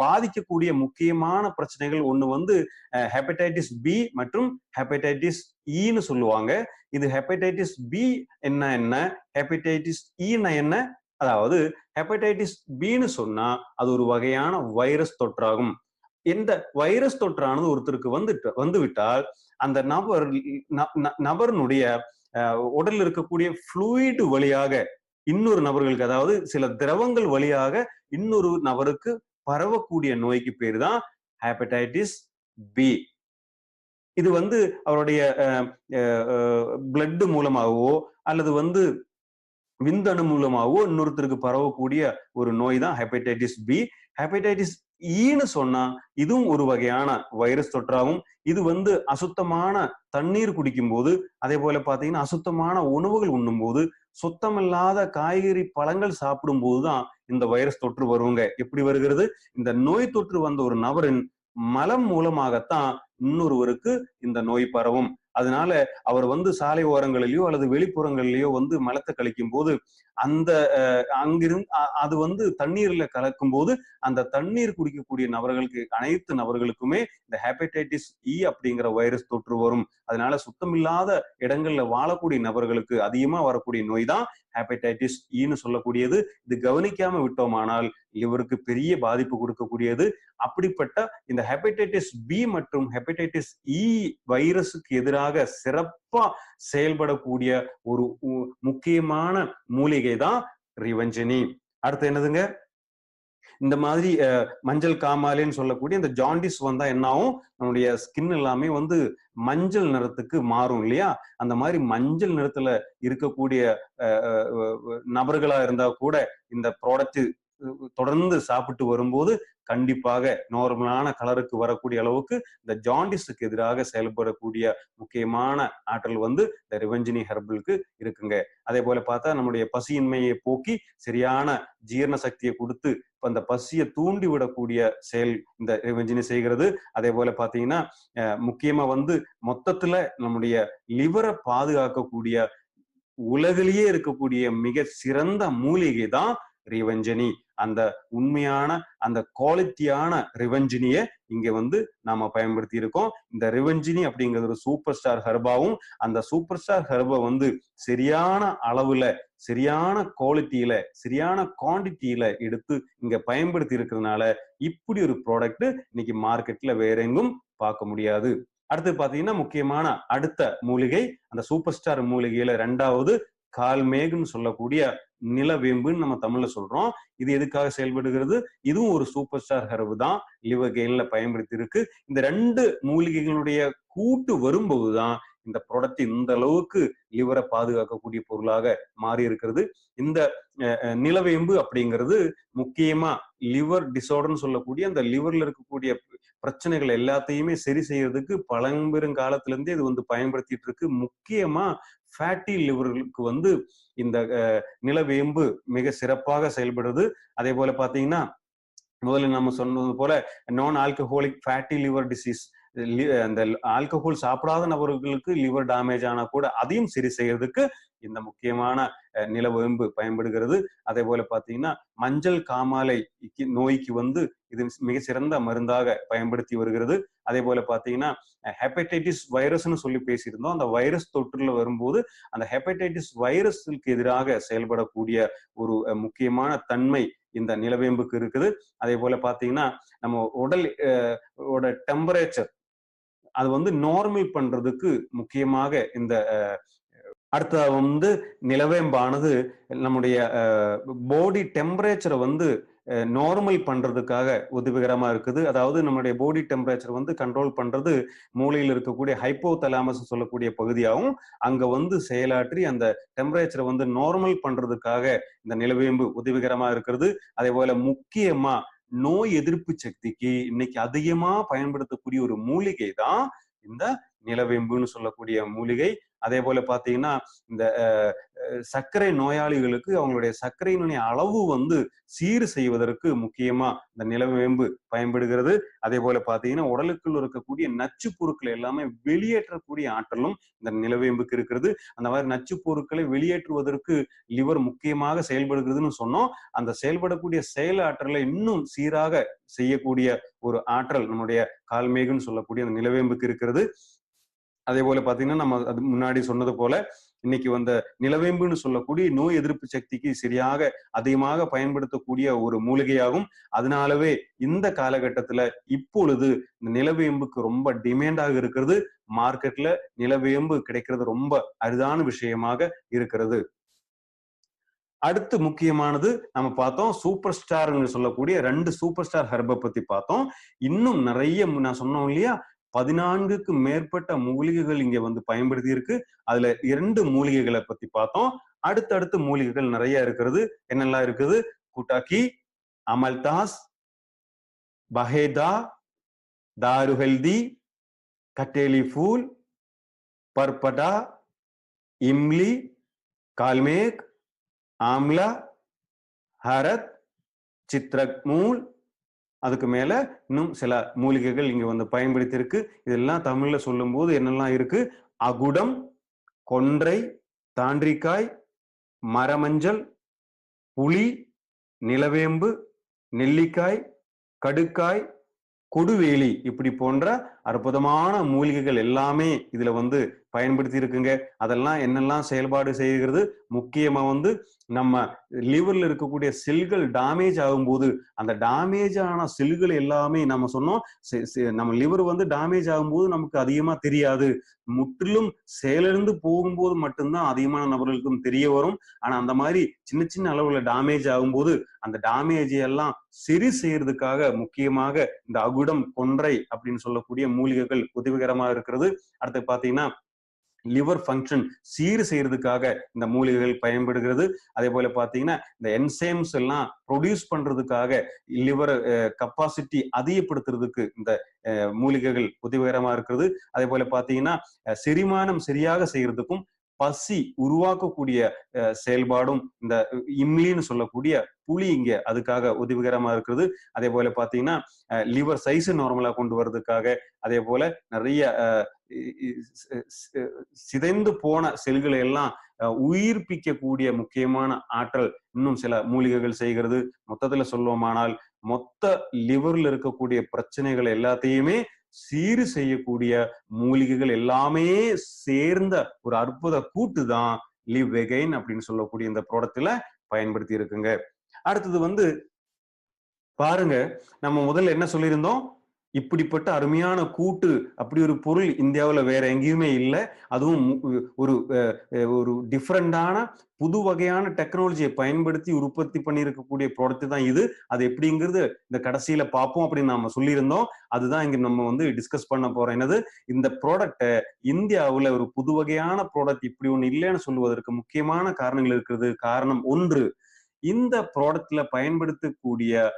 S2: பாதிக்கக்கூடிய முக்கியமான பிரச்சனைகள் ஒண்ணு வந்து ஹெப்படைட்டிஸ் பி மற்றும் ஹெப்படைட்டிஸ் ஈன்னு சொல்லுவாங்க. இது ஹெப்படைட்டிஸ் பி என்ன, ஹெப்படைட்டிஸ் ஈன்னா என்ன? அதாவது ஹெப்படைட்டிஸ் பின்னு சொன்னா அது ஒரு வகையான வைரஸ் தொற்றாகும். இந்த வைரஸ் தொற்றானது ஒருத்தருக்கு வந்துவிட்டால் அந்த நபரினுடைய உடலில் இருக்கக்கூடிய ஃப்ளூயிட் வழியாக இன்னொரு நபர்களுக்கு, அதாவது சில திரவங்கள் வழியாக இன்னொரு நபருக்கு பரவக்கூடிய நோய்க்கு பேர் தான் ஹெப்படைட்டிஸ் பி. இது வந்து அவருடைய பிளட் மூலமாகவோ அல்லது வந்து விந்தணு மூலமாகவோ இன்னொருத்தருக்கு பரவக்கூடிய ஒரு நோய் தான் ஹெப்படைட்டிஸ் பி. ஹெப்படைட்டிஸ் ஈன்னு சொன்னா இதுவும் ஒரு வகையான வைரஸ் தொற்றாகும். இது வந்து அசுத்தமான தண்ணீர் குடிக்கும் போது, அதே போல பாத்தீங்கன்னா அசுத்தமான உணவுகள் உண்ணும் போது, சுத்தமில்லாத காய்கறி பழங்கள் சாப்பிடும் போதுதான் இந்த வைரஸ் தொற்று வருங்க. எப்படி வருகிறது? இந்த நோய் தொற்று வந்த ஒரு நபரின் மலம் மூலமாகத்தான் இன்னொருவருக்கு இந்த நோய் பரவும். அதனால அவர் வந்து சாலை ஓரங்களிலேயோ அல்லது வெளிப்புறங்களிலேயோ வந்து மலத்தை கழிக்கும் போது அந்த அங்கிருந்து அது வந்து தண்ணீர்ல கலக்கும் போது அந்த தண்ணீர் குடிக்கக்கூடிய நபர்களுக்கு, அனைத்து நபர்களுக்குமே இந்த ஹெப்படைட்டிஸ் இ அப்படிங்கிற வைரஸ் தொற்று வரும். அதனால சுத்தமில்லாத இடங்கள்ல வாழக்கூடிய நபர்களுக்கு அதிகமா வரக்கூடிய நோய் தான் ஹெப்படைட்டிஸ் ஈன்னு சொல்லக்கூடியது. இது கவனிக்காம விட்டோமானால் இவருக்கு பெரிய பாதிப்பு கொடுக்கக்கூடியது. அப்படிப்பட்ட இந்த ஹெப்படைட்டிஸ் பி மற்றும் ஹெப்படைட்டிஸ் இ வைரஸுக்கு எதிராக சிறப்பா செயல்படக்கூடிய ஒரு முக்கியமான மூலிகை தான் ரிவென்ஜினி. அடுத்து என்னதுங்க? இந்த மாதிரி மஞ்சள் காமாலைன்னு சொல்லக்கூடிய இந்த ஜாண்டிஸ் வந்தா என்ன ஆகும்? நம்முடைய ஸ்கின் எல்லாமே வந்து மஞ்சள் நிறத்துக்கு மாறும் இல்லையா? அந்த மாதிரி மஞ்சள் நிறத்துல இருக்கக்கூடிய நபர்களா இருந்தா கூட இந்த ப்ராடக்ட் தொடர்ந்து சாப்பிட்டு வரும்போது கண்டிப்பாக நார்மலான கலருக்கு வரக்கூடிய அளவுக்கு இந்த ஜாண்டிஸுக்கு எதிராக செயல்படக்கூடிய முக்கியமான ஆற்றல் வந்து இந்த ரிவென்ஜினி ஹெர்பலுக்கு இருக்குங்க. அதே போல பார்த்தா நம்முடைய பசியின்மையை போக்கி சரியான ஜீரண சக்தியை கொடுத்து அந்த பசியை தூண்டி விடக்கூடிய செயல் இந்த ரிவென்ஜினி செய்கிறது. அதே போல பாத்தீங்கன்னா முக்கியமா வந்து மொத்தத்துல நம்முடைய லிவரை பாதுகாக்கக்கூடிய உலகிலேயே இருக்கக்கூடிய மிக சிறந்த மூலிகை தான் ரிவென்ஜினி. அந்த உண்மையான அந்த குவாலிட்டியான ரிவென்ஜினிய இங்க வந்து நாம பயன்படுத்தி இருக்கோம். இந்த ரிவென்ஜினி அப்படிங்கிறது ஒரு சூப்பர் ஸ்டார் ஹெர்பாவும், அந்த சூப்பர் ஸ்டார் ஹெர்பை வந்து சரியான அளவுல, சரியான குவாலிட்டியில, சரியான குவான்டிட்டியில எடுத்து இங்க பயன்படுத்தி இருக்கிறதுனால இப்படி ஒரு ப்ராடக்ட் இன்னைக்கு மார்க்கெட்ல வேற எங்கும் பார்க்க முடியாது. அடுத்து பாத்தீங்கன்னா முக்கியமான அடுத்த மூலிகை, அந்த சூப்பர் ஸ்டார் மூலிகையில ரெண்டாவது கால்மேகுன்னு சொல்லக்கூடிய நிலவேம்புன்னு நம்ம தமிழ்ல சொல்றோம். இது எதுக்காக செயல்படுகிறது? இதுவும் ஒரு சூப்பர் ஸ்டார் ஹெர்பு தான், லிவர் கெயின்ல பயன்படுத்தி இருக்கு. இந்த ரெண்டு மூலிகைகளுடைய கூட்டு வரும்போதுதான் இந்த ப்ராடக்ட் இந்த அளவுக்கு லிவரை பாதுகாக்கக்கூடிய பொருளாக மாறி இருக்கிறது. இந்த நிலவேம்பு அப்படிங்கிறது முக்கியமா லிவர் டிசார்டர்னு சொல்லக்கூடிய அந்த லிவர்ல இருக்கக்கூடிய பிரச்சனைகள் எல்லாத்தையுமே சரி செய்யறதுக்கு பழம்பெருங்காலத்துல இருந்தே இது வந்து பயன்படுத்திட்டு இருக்கு. முக்கியமா ஃபேட்டி லிவர்களுக்கு வந்து இந்த நிலவேம்பு மிக சிறப்பாக செயல்படுது. அதே போல பாத்தீங்கன்னா முதல்ல நம்ம சொன்னது போல நான் ஆல்கஹாலிக் ஃபேட்டி லிவர் டிசீஸ், அந்த ஆல்கஹால் சாப்பிடாத நபர்களுக்கு லிவர் டேமேஜ் ஆனா கூட அதையும் சரி செய்யறதுக்கு இந்த முக்கியமான நிலவேம்பு பயன்படுகிறது. அதே போல பாத்தீங்கன்னா மஞ்சள் காமாலை நோய்க்கு வந்து இது மிக சிறந்த மருந்தாக பயன்படுத்தி வருகிறது. அதே போல பாத்தீங்கன்னா ஹெப்படைட்டிஸ் வைரஸ்னு சொல்லி பேசியிருந்தோம். அந்த வைரஸ் தொற்றுல வரும்போது அந்த ஹெப்படைட்டிஸ் வைரஸுக்கு எதிராக செயல்படக்கூடிய ஒரு முக்கியமான தன்மை இந்த நிலவேம்புக்கு இருக்குது. அதே போல பாத்தீங்கன்னா நம்ம உடல் டெம்பரேச்சர் அது வந்து நார்மல் பண்றதுக்கு முக்கியமாக இந்த அடுத்த வந்து நிலவேம்பானது நம்முடைய பாடி டெம்பரேச்சரை வந்து நார்மல் பண்றதுக்காக உதவிகரமா இருக்குது. அதாவது நம்மளுடைய பாடி டெம்பரேச்சர் வந்து கண்ட்ரோல் பண்றது மூளையில் இருக்கக்கூடிய ஹைப்போதலாமஸ் சொல்லக்கூடிய பகுதியாகவும் அங்க வந்து செயலாற்றி அந்த டெம்பரேச்சரை வந்து நார்மல் பண்றதுக்காக இந்த நிலவேம்பு உதவிகரமா இருக்கிறது. அதே போல முக்கியமா நோய் எதிர்ப்பு சக்திக்கு இன்னைக்கு அதிகமா பயன்படுத்தக்கூடிய ஒரு மூலிகை தான் இந்த நிலவேம்புன்னு சொல்லக்கூடிய மூலிகை. அதே போல பாத்தீங்கன்னா இந்த சர்க்கரை நோயாளிகளுக்கு அவங்களுடைய சர்க்கரையினுடைய அளவு வந்து சீர் செய்வதற்கு முக்கியமா இந்த நிலவேம்பு பயன்படுகிறது. அதே போல பாத்தீங்கன்னா உடலுக்குள் இருக்கக்கூடிய நச்சு பொருட்களை எல்லாமே வெளியேற்றக்கூடிய ஆற்றலும் இந்த நிலவேம்புக்கு இருக்கிறது. அந்த மாதிரி நச்சு பொருட்களை வெளியேற்றுவதற்கு லிவர் முக்கியமாக செயல்படுகிறதுன்னு சொன்னோம். அந்த செயல்படக்கூடிய செயலாற்றலை இன்னும் சீராக செய்யக்கூடிய ஒரு ஆற்றல் நம்முடைய கால்மேகுன்னு சொல்லக்கூடிய அந்த நிலவேம்புக்கு இருக்கிறது. அதே போல பாத்தீங்கன்னா நம்ம அது முன்னாடி சொன்னது போல இன்னைக்கு வந்த நிலவேம்புன்னு சொல்லக்கூடிய நோய் எதிர்ப்பு சக்திக்கு சரியாக அதிகமாக பயன்படுத்தக்கூடிய ஒரு மூலிகையாகும். அதனாலவே இந்த காலகட்டத்துல இப்பொழுது இந்த நிலவேம்புக்கு ரொம்ப டிமாண்டாக இருக்கிறது. மார்க்கெட்ல நிலவேம்பு கிடைக்கிறது ரொம்ப அரிதான விஷயமாக இருக்கிறது. அடுத்து முக்கியமானது நம்ம பார்த்தோம் சூப்பர் ஸ்டார் சொல்லக்கூடிய 2 சூப்பர் ஸ்டார் ஹெர்பை பத்தி பார்த்தோம். இன்னும் நிறைய நான் சொன்னோம் இல்லையா, 14க்கு மேற்பட்ட மூலிகைகள் இங்க வந்து பயன்படுத்தி இருக்கு. அதுல 2 மூலிகைகளை பத்தி பார்த்தோம். அடுத்தடுத்து மூலிகைகள் நிறைய இருக்கிறது. என்னெல்லாம் இருக்குது? குட்டாக்கி, அமல்தாஸ், பஹேதா, தாரு ஹெல்தி, கட்டேலி ஃபூல், பர்படா, இம்லி, கால்மேக், ஆம்லா, ஹரத், சித்ரக்மூல், அதுக்கு மேல இன்னும் சில மூலிகைகள் இங்க வந்து பயன்படுத்தி இருக்கு. இதெல்லாம் தமிழ்ல சொல்லும் போது என்னெல்லாம் இருக்கு? அகுடம், கொன்றை, தாண்டிக்காய், மரமஞ்சள், புளி, நிலவேம்பு, நெல்லிக்காய், கடுக்காய், கொடுவேலி இப்படி போன்ற அற்புதமான மூலிகைகள் எல்லாமே இதுல வந்து பயன்படுத்தி இருக்குங்க. அதெல்லாம் என்னெல்லாம் செயல்பாடு செய்கிறது? முக்கியமா வந்து நம்ம லிவர்ல இருக்கக்கூடிய செல்கள் டேமேஜ் ஆகும்போது அந்த டேமேஜ் ஆன செல்கள் எல்லாமே நம்ம சொன்னோம் நம்ம லிவர் வந்து டேமேஜ் ஆகும்போது நமக்கு அதிகமா தெரியாது. முற்றிலும் செயலிழந்து போகும்போது மட்டும்தான் அதிகமான நபர்களுக்கும் தெரிய வரும். ஆனா அந்த மாதிரி சின்ன சின்ன அளவுல டேமேஜ் ஆகும்போது அந்த டேமேஜ் எல்லாம் சரி செய்யறதுக்காக முக்கியமாக இந்த அகுடம், கொன்றை அப்படின்னு சொல்லக்கூடிய மூலிகைகள் உதவிகரமா இருக்கிறது. அடுத்து பாத்தீங்கன்னா லிவர் ஃபங்க்ஷன் சீர் செய்யறதுக்காக இந்த மூலிகைகள் பயன்படுகிறது. அதே போல பாத்தீங்கன்னா இந்த என்சைம்ஸ் எல்லாம் ப்ரொடியூஸ் பண்றதுக்காக லிவர் கெப்பாசிட்டி அதிகப்படுத்துறதுக்கு இந்த மூலிகைகள் உதவிகரமா இருக்கிறது. அதே போல பாத்தீங்கன்னா செரிமானம் சரியாக செய்யறதுக்கும் பசி உருவாக்கக்கூடிய செயல்பாடும் இந்த இம்லின்னு சொல்லக்கூடிய புளி இங்க அதுக்காக உதவிகரமா இருக்கிறது. அதே போல பாத்தீங்கன்னா லிவர் சைஸ் நார்மலா கொண்டு வர்றதுக்காக, அதே போல நிறைய சிதைந்து போன செல்களை எல்லாம் உயிர்ப்பிக்கக்கூடிய முக்கியமான ஆற்றல் இன்னும் சில மூலிகைகள் செய்கிறது. மொத்தத்துல சொல்லுவோமானால் மொத்த லிவர்ல இருக்கக்கூடிய பிரச்சனைகள் எல்லாத்தையுமே சீர் செய்யக்கூடிய மூலிகைகள் எல்லாமே சேர்ந்த ஒரு அற்புத கூட்டு தான் லிவ் வெகைன் அப்படின்னு சொல்லக்கூடிய இந்த ப்ராடக்ட்ல பயன்படுத்தி இருக்குங்க. அடுத்தது வந்து பாருங்க, நம்ம முதல்ல என்ன சொல்லியிருந்தோம்? இப்படிப்பட்ட அருமையான கூட்டு அப்படி ஒரு பொருள் இந்தியாவில் வேற எங்கேயுமே இல்லை. அதுவும் ஒரு டிஃப்ரெண்டான புது வகையான டெக்னாலஜியை பயன்படுத்தி உற்பத்தி பண்ணியிருக்கக்கூடிய ப்ராடக்ட் தான் இது. அது எப்படிங்கிறது இந்த கடைசியில பார்ப்போம் அப்படின்னு நாம சொல்லியிருந்தோம். அதுதான் இங்க நம்ம வந்து டிஸ்கஸ் பண்ண போறோம். என்னது, இந்த ப்ராடக்டை இந்தியாவில் ஒரு புது வகையான ப்ராடக்ட் இப்படி ஒண்ணு இல்லைன்னு சொல்லுவதற்கு முக்கியமான காரணங்கள் இருக்கிறது. காரணம் ஒன்று, இந்த ப்ராடக்ட்ல பயன்படுத்தக்கூடிய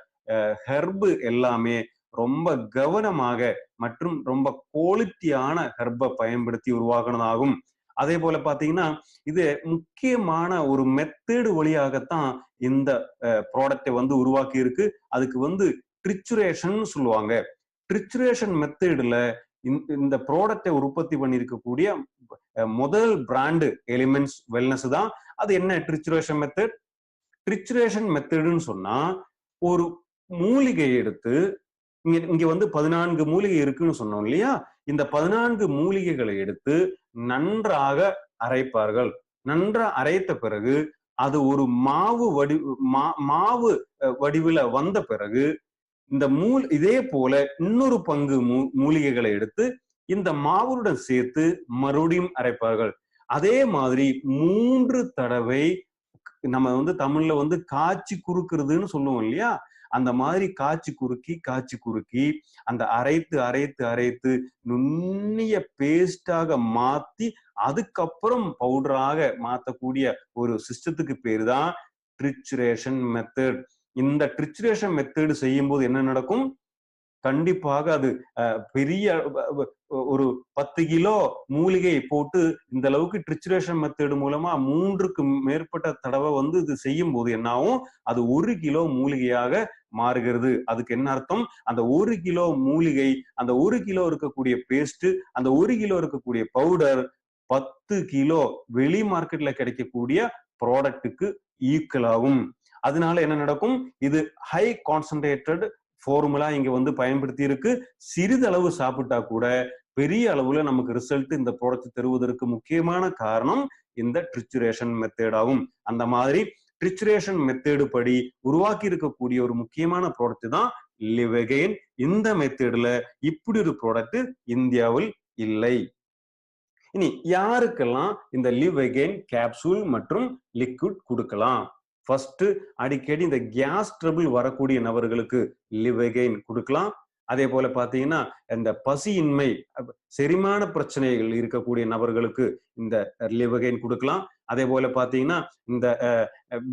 S2: ஹெர்பு எல்லாமே ரொம்ப கவனமாக மற்றும் ரொம்ப குவாலிட்டியான ஹெர்பை பயன்படுத்தி உருவாக்குனதாகும். அதே போல பாத்தீங்கன்னா இது முக்கியமான ஒரு மெத்தேடு வழியாகத்தான் இந்த ப்ராடக்டை வந்து உருவாக்கி இருக்கு. அதுக்கு வந்து ட்ரிச்சுரேஷன் சொல்லுவாங்க. ட்ரிச்சுரேஷன் மெத்தேடுல இந்த ப்ராடக்டை உற்பத்தி பண்ணியிருக்கக்கூடிய முதல் பிராண்டு எலிமெண்ட்ஸ் வெல்னஸ் தான். அது என்ன ட்ரிச்சுரேஷன் மெத்தட்? ட்ரிச்சுரேஷன் மெத்தடுன்னு சொன்னா ஒரு மூலிகை எடுத்து இங்க வந்து 14 மூலிகை இருக்குன்னு சொன்னோம் இல்லையா? இந்த 14 மூலிகைகளை எடுத்து நன்றாக அரைப்பார்கள். நன்றா அரைத்த பிறகு அது ஒரு மாவு வடிவுல வந்த பிறகு இந்த இதே போல இன்னொரு பங்கு மூலிகைகளை எடுத்து இந்த மாவுடன் சேர்த்து மறுபடியும் அரைப்பார்கள். அதே மாதிரி 3 தடவை நம்ம வந்து தமிழ்ல வந்து காய்ச்சி குறுக்குறதுன்னு சொல்லுவோம் இல்லையா? அந்த மாதிரி காய்ச்சி குறுக்கி அந்த அரைத்து நுண்ணிய பேஸ்டாக மாத்தி அதுக்கப்புறம் பவுடராக மாத்தக்கூடிய ஒரு சிஸ்டத்துக்கு பேரு தான் ட்ரிச்சுரேஷன் மெத்தட். இந்த ட்ரிச்சுரேஷன் மெத்தட் செய்யும் போது என்ன நடக்கும்? கண்டிப்பாக அது பெரிய ஒரு 10 கிலோ மூலிகை போட்டு இந்த அளவுக்கு ட்ரிச்சுரேஷன் மெத்தட் மூலமா 3க்கு மேற்பட்ட தடவை வந்து இது செய்யும் போது என்னாகும், அது 1 கிலோ மூலிகையாக மாறுகிறது. அதுக்கு என்ன அர்த்தம்? அந்த 1 கிலோ மூலிகை, அந்த 1 கிலோ இருக்கக்கூடிய பேஸ்ட், அந்த 1 கிலோ இருக்கக்கூடிய பவுடர் 10 கிலோ வெளி மார்க்கெட்ல கிடைக்கக்கூடிய ப்ராடக்ட்டுக்கு ஈக்குவல் ஆகும். அதனால என்ன நடக்கும்? இது ஹை கான்சன்ட்ரேட்டட் ஃபார்முலா இங்க வந்து பயன்படுத்தி இருக்கு. சிறிதளவு சாப்பிட்டா கூட பெரிய அளவுல நமக்கு ரிசல்ட் இந்த ப்ராடக்ட் தருவதற்கு முக்கியமான காரணம் இந்த ட்ரிச்சுரேஷன் மெத்தட் ஆகும். அந்த மாதிரி ட்ரிச்சுரேஷன் மெத்தட் படி உருவாக்கி இருக்கக்கூடிய ஒரு முக்கியமான ப்ராடக்ட் தான் லிவ் அகைன். இந்த மெத்தட்ல இப்படி ஒரு ப்ராடக்ட் இந்தியாவில் இல்லை. இனி யாருக்கெல்லாம் இந்த லிவ் அகைன் கேப்சூல் மற்றும் லிக்விட் கொடுக்கலாம்? ஃபர்ஸ்ட், அடிக்கடி இந்த கேஸ் ட்ரபிள் வரக்கூடிய நபர்களுக்கு லிவ் அகைன் கொடுக்கலாம். அதே போல பாத்தீங்கன்னா இந்த பசியின்மை, செரிமான பிரச்சனைகள் இருக்கக்கூடிய நபர்களுக்கு இந்த லிவ் அகைன் கொடுக்கலாம். அதே போல பாத்தீங்கன்னா இந்த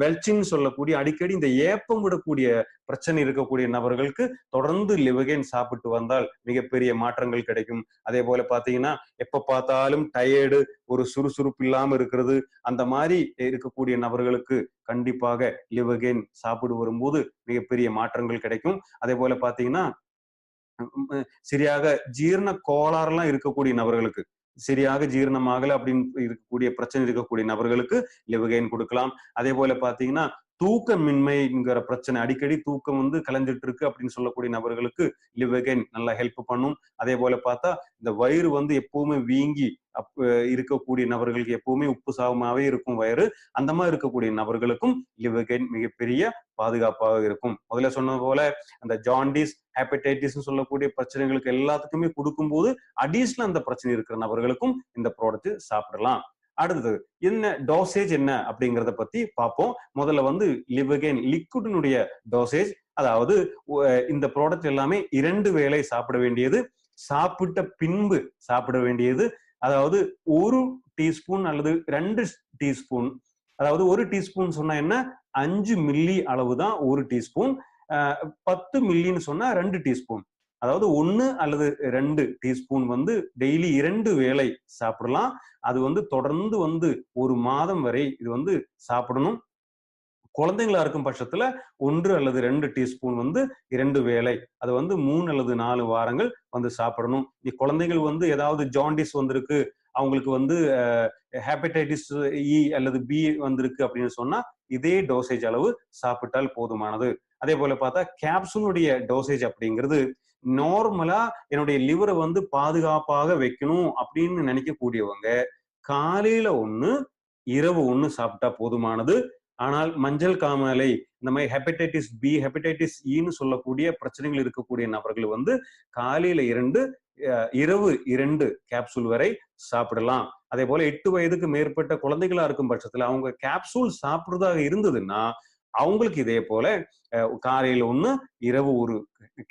S2: பெல்ச்சின்னு சொல்லக்கூடிய அடிக்கடி இந்த ஏப்பம் விடக்கூடிய பிரச்சனை இருக்கக்கூடிய நபர்களுக்கு தொடர்ந்து லிவ் அகைன் சாப்பிட்டு வந்தால் மிகப்பெரிய மாற்றங்கள் கிடைக்கும். அதே போல பாத்தீங்கன்னா எப்ப பார்த்தாலும் டயர்டு, ஒரு சுறுசுறுப்பு இல்லாம இருக்கிறது, அந்த மாதிரி இருக்கக்கூடிய நபர்களுக்கு கண்டிப்பாக லிவ் அகைன் சாப்பிடு வரும்போது மிகப்பெரிய மாற்றங்கள் கிடைக்கும். அதே போல பாத்தீங்கன்னா சரியாக ஜீரண கோளாறுலாம் இருக்கக்கூடிய நபர்களுக்கு, சரியாக ஜீரணமாகல அப்படின்னு இருக்கக்கூடிய பிரச்சனை இருக்கக்கூடிய நபர்களுக்கு லிவ் அகைன் கொடுக்கலாம். அதே போல பாத்தீங்கன்னா தூக்கமின்மைங்கிற பிரச்சனை, அடிக்கடி தூக்கம் வந்து கலைஞ்சிட்டு இருக்கு அப்படின்னு சொல்லக்கூடிய நபர்களுக்கு லிவ் அகைன் நல்லா ஹெல்ப் பண்ணும். அதே போல பார்த்தா இந்த வயிறு வந்து எப்பவுமே வீங்கி இருக்கக்கூடிய நபர்களுக்கு, எப்பவுமே உப்பு சாதமாவே இருக்கும் வயிறு, அந்த மாதிரி இருக்கக்கூடிய நபர்களுக்கும் லிவ் அகைன் மிகப்பெரிய பாதுகாப்பாக இருக்கும். முதல்ல சொன்னது போல அந்த ஜாண்டிஸ், ஹெப்படைட்டிஸ் சொல்லக்கூடிய பிரச்சனைகளுக்கு எல்லாத்துக்குமே கொடுக்கும்போது அடிஷனல் அந்த பிரச்சனை இருக்கிற நபர்களுக்கும் இந்த ப்ராடக்ட் சாப்பிடலாம். அடுத்தது என்ன டோசேஜ் என்ன அப்படிங்கறத பத்தி பார்ப்போம். முதல்ல வந்து லிவ் அகைன் லிக்விடினுடைய டோசேஜ், அதாவது இந்த ப்ராடக்ட் எல்லாமே 2 வேளை சாப்பிட வேண்டியது, சாப்பிட்ட பின்பு சாப்பிட வேண்டியது. அதாவது 1 டீஸ்பூன் அல்லது 2 டீஸ்பூன், அதாவது 1 டீஸ்பூன் சொன்னா என்ன, 5 மில்லி அளவு தான் 1 டீஸ்பூன். 10 மில்லின்னு சொன்னா 2 டீஸ்பூன். அதாவது 1 அல்லது 2 டீஸ்பூன் வந்து டெய்லி 2 வேளை சாப்பிடலாம். அது வந்து தொடர்ந்து வந்து 1 மாதம் வரை இது வந்து சாப்பிடணும். குழந்தைங்களா இருக்கும் பட்சத்துல 1 அல்லது 2 டீஸ்பூன் வந்து 2 வேளை, அது வந்து 3 அல்லது 4 வாரங்கள் வந்து சாப்பிடணும். குழந்தைகள் வந்து ஏதாவது ஜாண்டிஸ் வந்திருக்கு, அவங்களுக்கு வந்து ஹெப்படைட்டிஸ் இ அல்லது பி வந்திருக்கு அப்படின்னு சொன்னா இதே டோசேஜ் அளவு சாப்பிட்டால் போதுமானது. அதே போல பார்த்தா கேப்சூலுடைய டோசேஜ் அப்படிங்கிறது நார்மலா என்னுடைய லிவரை வந்து பாதுகாப்பாக வைக்கணும் அப்படின்னு நினைக்கக்கூடியவங்க காலையில 1, இரவு 1 சாப்பிட்டா போதுமானது. ஆனால் மஞ்சள் காமாலை, இந்த மாதிரி ஹெப்படைட்டிஸ் பி, ஹெப்படைட்டிஸ் இன்னு சொல்லக்கூடிய பிரச்சனைகள் இருக்கக்கூடிய நபர்கள் வந்து காலையில 2, இரவு 2 கேப்சூல் வரை சாப்பிடலாம். அதே போல 8 வயதுக்கு மேற்பட்ட குழந்தைகளா இருக்கும் பட்சத்துல அவங்க கேப்சூல் சாப்பிடுறதாக இருந்ததுன்னா அவங்களுக்கு இதே போல காலையில 1, இரவு 1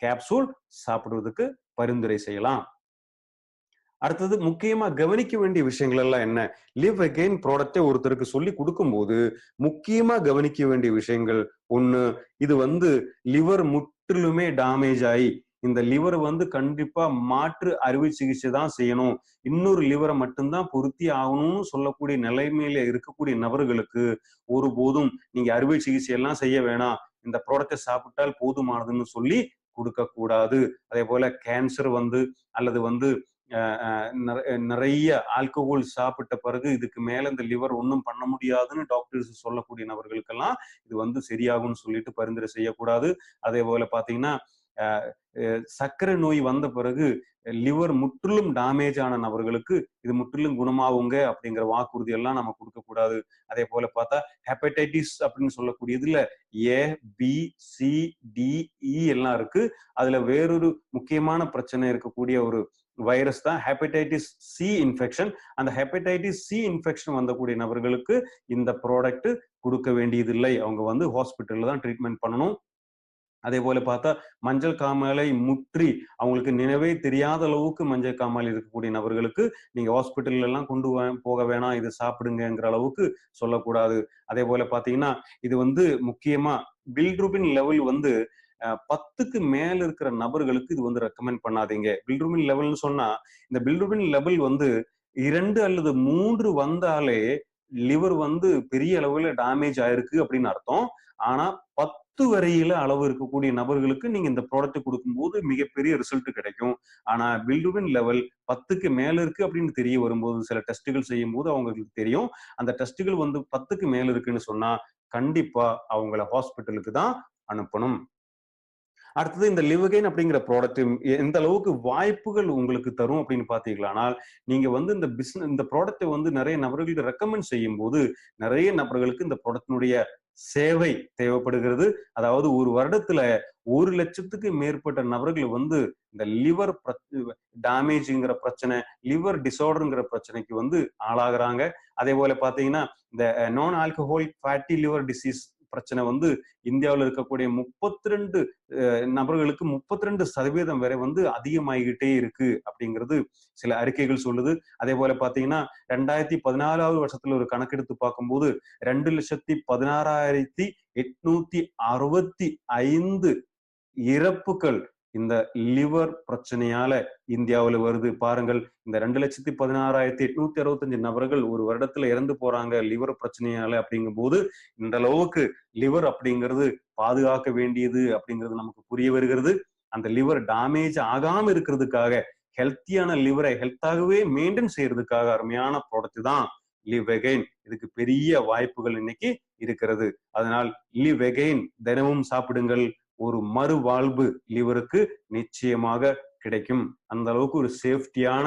S2: கேப்சூல் சாப்பிடுவதற்கு பரிந்துரை செய்யலாம். அடுத்தது முக்கியமா கவனிக்க வேண்டிய விஷயங்கள் எல்லாம் என்ன? லிவ் அகைன் ப்ராடக்டை ஒருத்தருக்கு சொல்லி கொடுக்கும்போது முக்கியமா கவனிக்க வேண்டிய விஷயங்கள், 1, இது வந்து லிவர் முற்றிலுமே டேமேஜ் ஆகி இந்த லிவர் வந்து கண்டிப்பா மாற்று அறுவை சிகிச்சை தான் செய்யணும், இன்னொரு லிவரை மட்டும்தான் பொருத்தி ஆகணும்னு சொல்லக்கூடிய நிலைமையில இருக்கக்கூடிய நபர்களுக்கு ஒருபோதும் நீங்க அறுவை சிகிச்சை எல்லாம் செய்ய வேணாம், இந்த ப்ராடக்டை சாப்பிட்டால் போதுமானதுன்னு சொல்லி கொடுக்க கூடாது. அதே போல கேன்சர் வந்து அல்லது வந்து நிறைய ஆல்கஹால் சாப்பிட்ட பிறகு இதுக்கு மேல இந்த லிவர் ஒன்றும் பண்ண முடியாதுன்னு டாக்டர்ஸ் சொல்லக்கூடிய நபர்களுக்கெல்லாம் இது வந்து சரியாகும்னு சொல்லிட்டு பரிந்துரை செய்யக்கூடாது. அதே போல பாத்தீங்கன்னா சர்க்கரை நோய் வந்த பிறகு லிவர் முற்றிலும் டேமேஜ் ஆன நபர்களுக்கு இது முற்றிலும் குணமாகுங்க அப்படிங்கிற வாக்குறுதி எல்லாம் நம்ம கொடுக்க கூடாது. அதே போல பார்த்தா ஹெப்படைட்டிஸ் அப்படின்னு சொல்லக்கூடியதுல ஏ, பி, சி, டி, இ எல்லாம் இருக்கு. அதுல வேறொரு முக்கியமான பிரச்சனை இருக்கக்கூடிய ஒரு வைரஸ் தான் ஹெப்படைட்டிஸ் சி இன்ஃபெக்ஷன். அந்த ஹெப்படைட்டிஸ் சி இன்ஃபெக்ஷன் வந்தக்கூடிய நபர்களுக்கு இந்த ப்ராடக்ட் கொடுக்க வேண்டியதில்லை, அவங்க வந்து ஹாஸ்பிட்டல்ல தான் ட்ரீட்மெண்ட் பண்ணணும். அதே போல பார்த்தா மஞ்சள் காமாலை முற்றி அவங்களுக்கு நினைவே தெரியாத அளவுக்கு மஞ்சள் காமாலை இருக்கக்கூடிய நபர்களுக்கு நீங்க ஹாஸ்பிட்டல்ல எல்லாம் கொண்டு போக வேணாம், இது சாப்பிடுங்கிற அளவுக்கு சொல்லக்கூடாது. அதே போல பாத்தீங்கன்னா இது வந்து முக்கியமா பில்ட்ரூபின் லெவல் வந்து 10க்கு மேல இருக்கிற நபர்களுக்கு இது வந்து ரெக்கமெண்ட் பண்ணாதீங்க. பில்ருபின் லெவல்னு சொன்னா இந்த பில்ருபின் லெவல் வந்து 2 அல்லது 3 வந்தாலே லிவர் வந்து பெரிய அளவுல டேமேஜ் ஆயிருக்கு அப்படின்னு அர்த்தம். ஆனா 10 வரையில அளவு இருக்கக்கூடிய நபர்களுக்கு நீங்க இந்த ப்ராடக்ட் கொடுக்கும்போது மிகப்பெரிய ரிசல்ட் கிடைக்கும். ஆனா பில்ருபின் லெவல் 10க்கு மேல இருக்கு அப்படின்னு தெரிய வரும்போது சில டெஸ்ட்டுகள் செய்யும்போது அவங்களுக்கு தெரியும். அந்த டெஸ்ட்டுகள் வந்து 10க்கு மேல இருக்குன்னு சொன்னா கண்டிப்பா அவங்கள ஹாஸ்பிட்டலுக்கு தான் அனுப்பணும். அடுத்தது இந்த லிவகைன் அப்படிங்கிற ப்ராடக்ட் எந்த அளவுக்கு வாய்ப்புகள் உங்களுக்கு தரும் அப்படின்னு பாத்தீங்களானால், நீங்க வந்து இந்த ப்ராடக்ட்டை வந்து நிறைய நபர்களுக்கு ரெக்கமெண்ட் செய்யும் போது நிறைய நபர்களுக்கு இந்த ப்ராடக்டினுடைய சேவை தேவைப்படுகிறது. அதாவது ஒரு வருடத்துல 1,00,000க்கு மேற்பட்ட நபர்கள் வந்து இந்த லிவர் டேமேஜ்ங்கிற பிரச்சனை, லிவர் டிசார்டர்ங்கிற பிரச்சனைக்கு வந்து ஆளாகிறாங்க. அதே போல பாத்தீங்கன்னா இந்த நான் ஆல்கஹாலிக் ஃபேட்டி லிவர் டிசீஸ் பிரச்சனை வந்து இந்தியாவில் இருக்கக்கூடிய 32 நபர்களுக்கு 32% வரை வந்து அதிகமாகிக்கிட்டே இருக்கு அப்படிங்கிறது சில அறிக்கைகள் சொல்லுது. அதே போல பாத்தீங்கன்னா 2014வது வருஷத்துல ஒரு கணக்கெடுத்து பார்க்கும்போது 2,16,865 இறப்புகள் இந்த லிவர் பிரச்சனையால இந்தியாவில் வருது. பாருங்கள், இந்த 2,16,865 நபர்கள் ஒரு வருடத்துல இறந்து போறாங்க லிவர் பிரச்சனையால அப்படிங்கும் போது இந்த அளவுக்கு லிவர் அப்படிங்கிறது பாதுகாக்க வேண்டியது அப்படிங்கிறது நமக்கு புரிய வருகிறது. அந்த லிவர் டேமேஜ் ஆகாம இருக்கிறதுக்காக ஹெல்த்தியான லிவரை ஹெல்த்தாகவே மெயின்டைன் செய்யறதுக்காக அருமையான ப்ராடக்ட் தான் லிவகைன். இதுக்கு பெரிய வாய்ப்புகள் இன்னைக்கு இருக்கிறது. அதனால் லிவகைன் தினமும் சாப்பிடுங்கள். ஒரு மறுவாழ்வு லிவருக்கு நிச்சயமாக கிடைக்கும். அந்த அளவுக்கு ஒரு சேஃப்டியான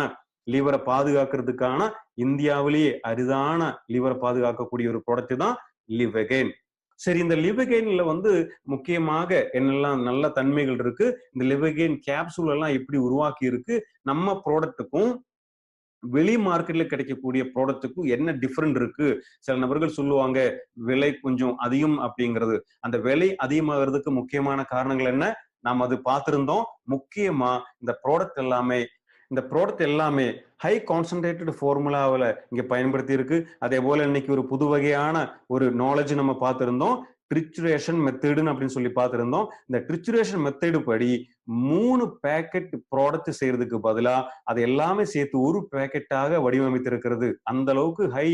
S2: லிவரை பாதுகாக்கிறதுக்கான இந்தியாவிலேயே அரிதான லிவரை பாதுகாக்கக்கூடிய ஒரு ப்ராடக்ட் தான் லிவகைன். சரி, இந்த லிவகைன்ல வந்து முக்கியமாக என்னெல்லாம் நல்ல தன்மைகள் இருக்கு, இந்த லிவகைன் கேப்சூல் எல்லாம் எப்படி உருவாக்கி இருக்கு, நம்ம ப்ராடக்ட்டுக்கும் வெளி மார்க்கெட்ல கிடைக்கக்கூடிய ப்ராடக்ட்டுக்கும் என்ன டிஃபரெண்ட் இருக்கு. சில நபர்கள் சொல்லுவாங்க விலை கொஞ்சம் அதிகம் அப்படிங்கிறது. அந்த விலை அதிகமாகிறதுக்கு முக்கியமான காரணங்கள் என்ன, நாம் அது பார்த்திருந்தோம். முக்கியமா இந்த ப்ராடக்ட் எல்லாமே ஹை கான்சன்ட்ரேட்டட் ஃபார்முலாவில் இங்க பயன்படுத்தி இருக்கு. அதே போல இன்னைக்கு ஒரு புது வகையான ஒரு நாலேஜ் நம்ம பார்த்திருந்தோம், ட்ரிச்சுரேஷன் மெத்தடுன்னு அப்படின்னு சொல்லி பார்த்திருந்தோம். இந்த ட்ரிச்சுரேஷன் மெத்தடு படி 3 பேக்கெட் ப்ராடக்ட் செய்யறதுக்கு பதிலா அது எல்லாமே சேர்த்து ஒரு பேக்கெட்டாக வடிவமைத்திருக்கிறது. அந்த அளவுக்கு ஹை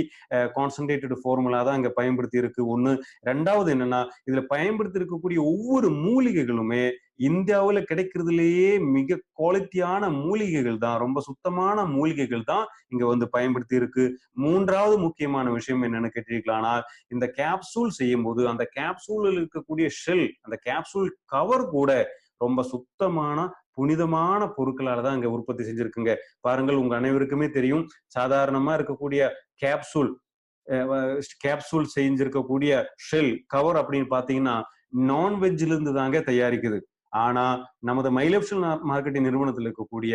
S2: கான்சன்ட்ரேட்டட் ஃபார்முலா தான் இங்க பயன்படுத்தி இருக்கு. ஒண்ணு. ரெண்டாவது என்னன்னா, இதுல பயன்படுத்தி இருக்கக்கூடிய ஒவ்வொரு மூலிகைகளுமே இந்தியாவுல கிடைக்கிறதுலேயே மிக குவாலிட்டியான மூலிகைகள் தான், ரொம்ப சுத்தமான மூலிகைகள் தான் இங்க வந்து பயன்படுத்தி இருக்கு. மூன்றாவது முக்கியமான விஷயம் என்னன்னு கேட்டீர்களானா, இந்த கேப்சூல் செய்யும் போது அந்த கேப்சூலில் இருக்கக்கூடிய ஷெல், அந்த கேப்சூல் கவர் கூட ரொம்ப சுத்தமான புனிதமான பொருட்களால தான் இங்க உற்பத்தி செஞ்சிருக்குங்க. பாருங்கள், உங்க அனைவருக்குமே தெரியும், சாதாரணமா இருக்கக்கூடிய கேப்சூல் கேப்சூல் செஞ்சிருக்கக்கூடிய ஷெல் கவர் அப்படின்னு பாத்தீங்கன்னா நான்வெஜ்ல இருந்து தாங்க தயாரிக்குது. ஆனா நமது மைலப்ஷன் மார்க்கெட்டிங் நிறுவனத்தில் இருக்கக்கூடிய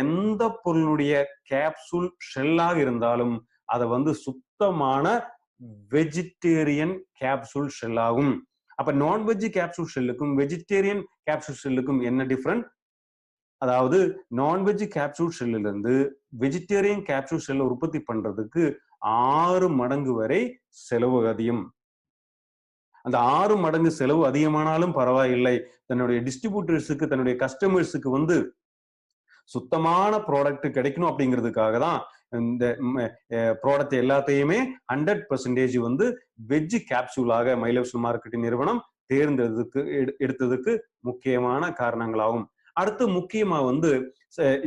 S2: எந்த பொருளுடைய கேப்சூல் ஷெல்லாக இருந்தாலும் அதை வந்து சுத்தமான வெஜிடேரியன் கேப்சூல் ஷெல் ஆகும். அப்ப நான்வெஜ் கேப்சூல் ஷெல்லுக்கும் வெஜிடேரியன் கேப்சூல் ஷெல்லுக்கும் என்ன டிஃபரண்ட்? அதாவது நான்வெஜ் கேப்சூல் ஷெல்ல இருந்து வெஜிடேரியன் கேப்சூல் ஷெல்ல உற்பத்தி பண்றதுக்கு 6 மடங்கு வரை செலவு அதிகம். அந்த 6 மடங்கு செலவு அதிகமானாலும் பரவாயில்லை, தன்னுடைய டிஸ்ட்ரிபியூட்டர்ஸுக்கு, தன்னுடைய கஸ்டமர்ஸுக்கு வந்து சுத்தமான ப்ராடக்ட் கிடைக்கணும் அப்படிங்கிறதுக்காக தான் இந்த ப்ராடக்ட் எல்லாத்தையுமே 100% வந்து வெஜ் கேப்சூலாக மைலப்ஷன் மார்க்கெட்டிங் நிறுவனம் எடுத்ததுக்கு முக்கியமான காரணங்களாகும். அடுத்து முக்கியமா வந்து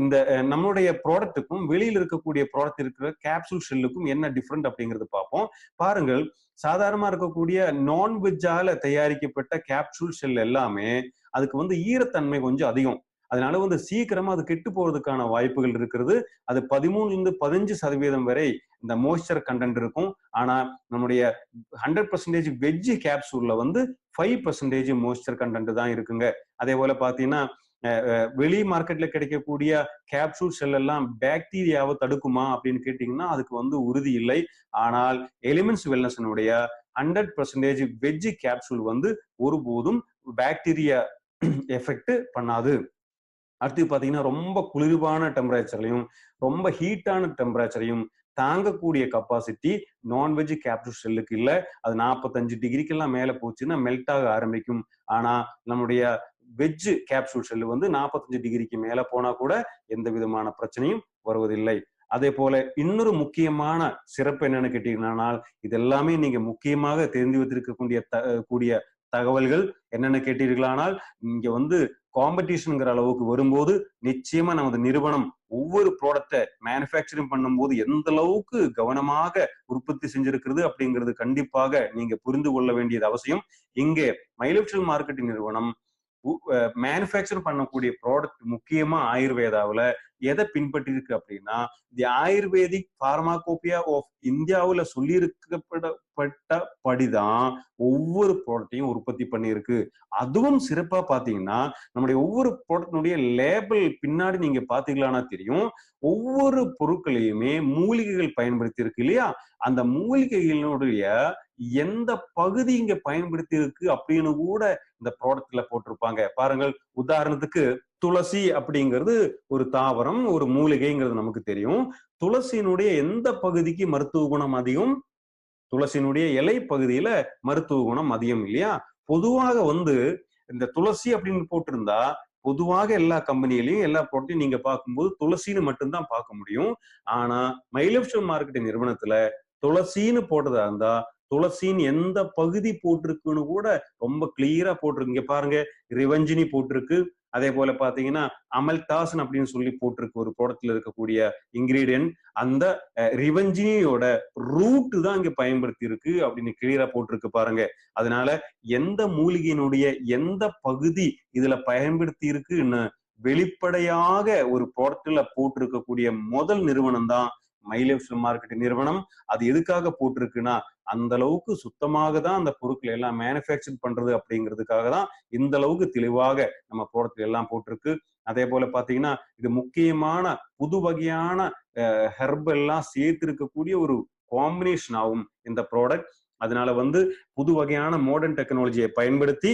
S2: இந்த நம்மளுடைய ப்ராடக்ட்டுக்கும் வெளியில் இருக்கக்கூடிய ப்ராடக்ட் இருக்கிற கேப்சூல் ஷெல்லுக்கும் என்ன டிஃபரெண்ட் அப்படிங்கிறது பார்ப்போம். பாருங்கள், சாதாரணமா இருக்கக்கூடிய நான்வெஜ்ஜால தயாரிக்கப்பட்ட கேப்சூல் ஷெல் எல்லாமே அதுக்கு வந்து ஈரத்தன்மை கொஞ்சம் அதிகம். அதனால வந்து சீக்கிரமா அது கெட்டு போறதுக்கான வாய்ப்புகள் இருக்கிறது. அது 13-15% வரை இந்த மோய்ஸ்சர் கண்டென்ட் இருக்கும். ஆனா நம்முடைய 100% வெஜ் கேப்சூல்ல வந்து 5% மோய்ஸ்சர் கண்டென்ட் தான் இருக்குங்க. அதே போல பாத்தீங்கன்னா வெளி மார்க்கெட்ல கிடைக்கக்கூடிய கேப்சூல் ஷெல் எல்லாம் பாக்டீரியாவை தடுக்குமா அப்படின்னு கேட்டீங்கன்னா அதுக்கு வந்து உறுதி இல்லை. ஆனால் எலிமெண்ட்ஸ் வெல்னஸ்னுடைய 100% வெஜ் கேப்சூல் வந்து ஒருபோதும் பாக்டீரியா எஃபெக்ட் பண்ணாது. அடுத்து பாத்தீங்கன்னா ரொம்ப குளிர்வான டெம்பரேச்சர்லையும் ரொம்ப ஹீட்டான டெம்பரேச்சரையும் தாங்கக்கூடிய கெப்பாசிட்டி நான்வெஜ் கேப்சூல் ஷெல்லுக்கு இல்ல. அது 45 டிகிரிக்கெல்லாம் மேல போச்சுன்னா மெல்ட் ஆக ஆரம்பிக்கும். ஆனா நம்முடைய வெஜ் கேப்சூல் ஷெல் வந்து 45 டிகிரிக்கு மேல போனா கூட எந்த விதமான பிரச்சனையும் வருவதில்லை. அதே போல இன்னொரு முக்கியமான சிறப்பு என்னன்னு கேட்டீங்கன்னா, இது எல்லாமே நீங்க முக்கியமாக தெரிந்து வைத்திருக்கக்கூடிய கூடிய தகவல்கள் என்னன்னு கேட்டீர்களானால், இங்க வந்து காம்படிஷன்ங்கிற அளவுக்கு வரும்போது நிச்சயமா நமது நிறுவனம் ஒவ்வொரு ப்ராடக்ட்டை மேனுஃபேக்சரிங் பண்ணும்போது எந்த அளவுக்கு கவனமாக உற்பத்தி செஞ்சிருக்கிறது அப்படிங்கிறது கண்டிப்பாக நீங்க புரிந்து கொள்ள வேண்டியது அவசியம். இங்கே மைலோஃப்ஷல் மார்க்கெட்டிங் நிறுவனம் மேனுஃபேக்சர் பண்ணக்கூடிய ப்ராடக்ட் முக்கியமா ஆயுர்வேதாவில் எதை பின்பற்றி இருக்கு அப்படின்னா, தி ஆயுர்வேதிக் பார்மாகோபியா ஆஃப் இந்தியாவுல சொல்லி இருக்கப்பட்டபடிதான் ஒவ்வொரு ப்ராடக்டையும் உற்பத்தி பண்ணியிருக்கு. அதுவும் சிறப்பா பாத்தீங்கன்னா, நம்முடைய ஒவ்வொரு ப்ராடக்டினுடைய லேபிள் பின்னாடி நீங்க பாத்தீங்களானா தெரியும், ஒவ்வொரு பொருட்களையுமே மூலிகைகள் பயன்படுத்தி இருக்கு இல்லையா? அந்த மூலிகைகளினுடைய எந்த பகுதி இங்க பயன்படுத்தி இருக்கு அப்படின்னு கூட இந்த ப்ராடக்ட்ல போட்டிருப்பாங்க. பாருங்கள், உதாரணத்துக்கு துளசி அப்படிங்கிறது ஒரு தாவரம், ஒரு மூலிகைங்கிறது நமக்கு தெரியும். துளசியினுடைய எந்த பகுதிக்கு மருத்துவ குணம் அதிகம்? துளசியினுடைய இலை பகுதியில மருத்துவ குணம் அதிகம் இல்லையா? பொதுவாக வந்து இந்த துளசி அப்படின்னு போட்டிருந்தா பொதுவாக எல்லா கம்பெனிலையும் எல்லா ப்ராடக்ட்டையும் நீங்க பார்க்கும்போது துளசின்னு மட்டும்தான் பார்க்க முடியும். ஆனா மைலோஃப்ஷல் மார்க்கெட்டிங் நிறுவனத்துல துளசின்னு போட்டதா இருந்தா துளசியின் எந்த பகுதி போட்டிருக்குன்னு கூட ரொம்ப கிளியரா போட்டிருக்கு. இங்க பாருங்க, ரிவஞ்சினி போட்டிருக்கு. அதே போல பாத்தீங்கன்னா அமல்தாசன் அப்படின்னு சொல்லி போட்டிருக்கு ஒரு ப்ராடக்ட்ல இருக்கக்கூடிய இன்கிரீடியன்ட். அந்த ரிவஞ்சினியோட ரூட் தான் இங்க பயன்படுத்தி இருக்கு அப்படின்னு கிளியரா போட்டிருக்கு பாருங்க. அதனால எந்த மூலிகையினுடைய எந்த பகுதி இதுல பயன்படுத்தி இருக்குன்னு வெளிப்படையாக ஒரு ப்ராடக்ட்ல போட்டிருக்கக்கூடிய முதல் நிறுவனம் தான் மைலோஃப்ஷல் மார்க்கெட்டிங் நிறுவனம். அது எதுக்காக போட்டிருக்குன்னா, அந்த அளவுக்கு சுத்தமாக தான் அந்த பொருட்களை எல்லாம் மேனுஃபேக்சர் பண்றது அப்படிங்கிறதுக்காக தான் இந்த அளவுக்கு தெளிவாக நம்ம ப்ராடக்ட் எல்லாம் போட்டிருக்கு. அதே போல பாத்தீங்கன்னா, இது முக்கியமான புது வகையான ஹெர்ப் எல்லாம் சேர்த்து இருக்கக்கூடிய ஒரு காம்பினேஷன் ஆகும் இந்த ப்ராடக்ட். அதனால வந்து புது வகையான மாடர்ன் டெக்னாலஜியை பயன்படுத்தி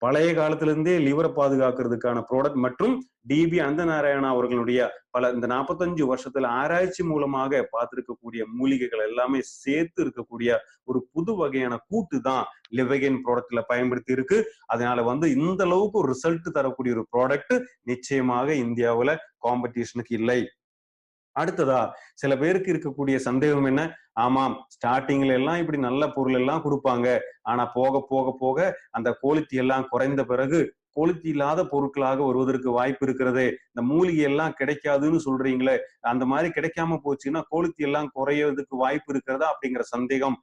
S2: பழைய காலத்துல இருந்தே லிவரை பாதுகாக்கிறதுக்கான ப்ராடக்ட் மற்றும் டிபி அந்த நாராயணா அவர்களுடைய பல இந்த 45 வருஷத்துல ஆராய்ச்சி மூலமாக பார்த்திருக்கக்கூடிய மூலிகைகள் எல்லாமே சேர்த்து இருக்கக்கூடிய ஒரு புது வகையான கூட்டு தான் லிவகன் ப்ராடக்ட்ல பயன்படுத்தி இருக்கு. அதனால வந்து இந்த அளவுக்கு ஒரு ரிசல்ட் தரக்கூடிய ஒரு ப்ராடக்ட் நிச்சயமாக இந்தியாவுல காம்படிஷனுக்கு இல்லை. அடுத்ததா சில பேருக்கு இருக்கக்கூடிய சந்தேகம் என்ன, ஆமாம் ஸ்டார்டிங்ல எல்லாம் இப்படி நல்ல பொருள் எல்லாம் கொடுப்பாங்க, ஆனா போக போக போக அந்த குவாலிட்டி எல்லாம் குறைந்த பிறகு குவாலிட்டி இல்லாத பொருட்களாக வருவதற்கு வாய்ப்பு இருக்கிறது. இந்த மூலிகை எல்லாம் கிடைக்காதுன்னு சொல்றீங்களே, அந்த மாதிரி கிடைக்காம போச்சுன்னா குவாலிட்டி எல்லாம் குறையறதுக்கு வாய்ப்பு இருக்கிறதா அப்படிங்கிற சந்தேகம்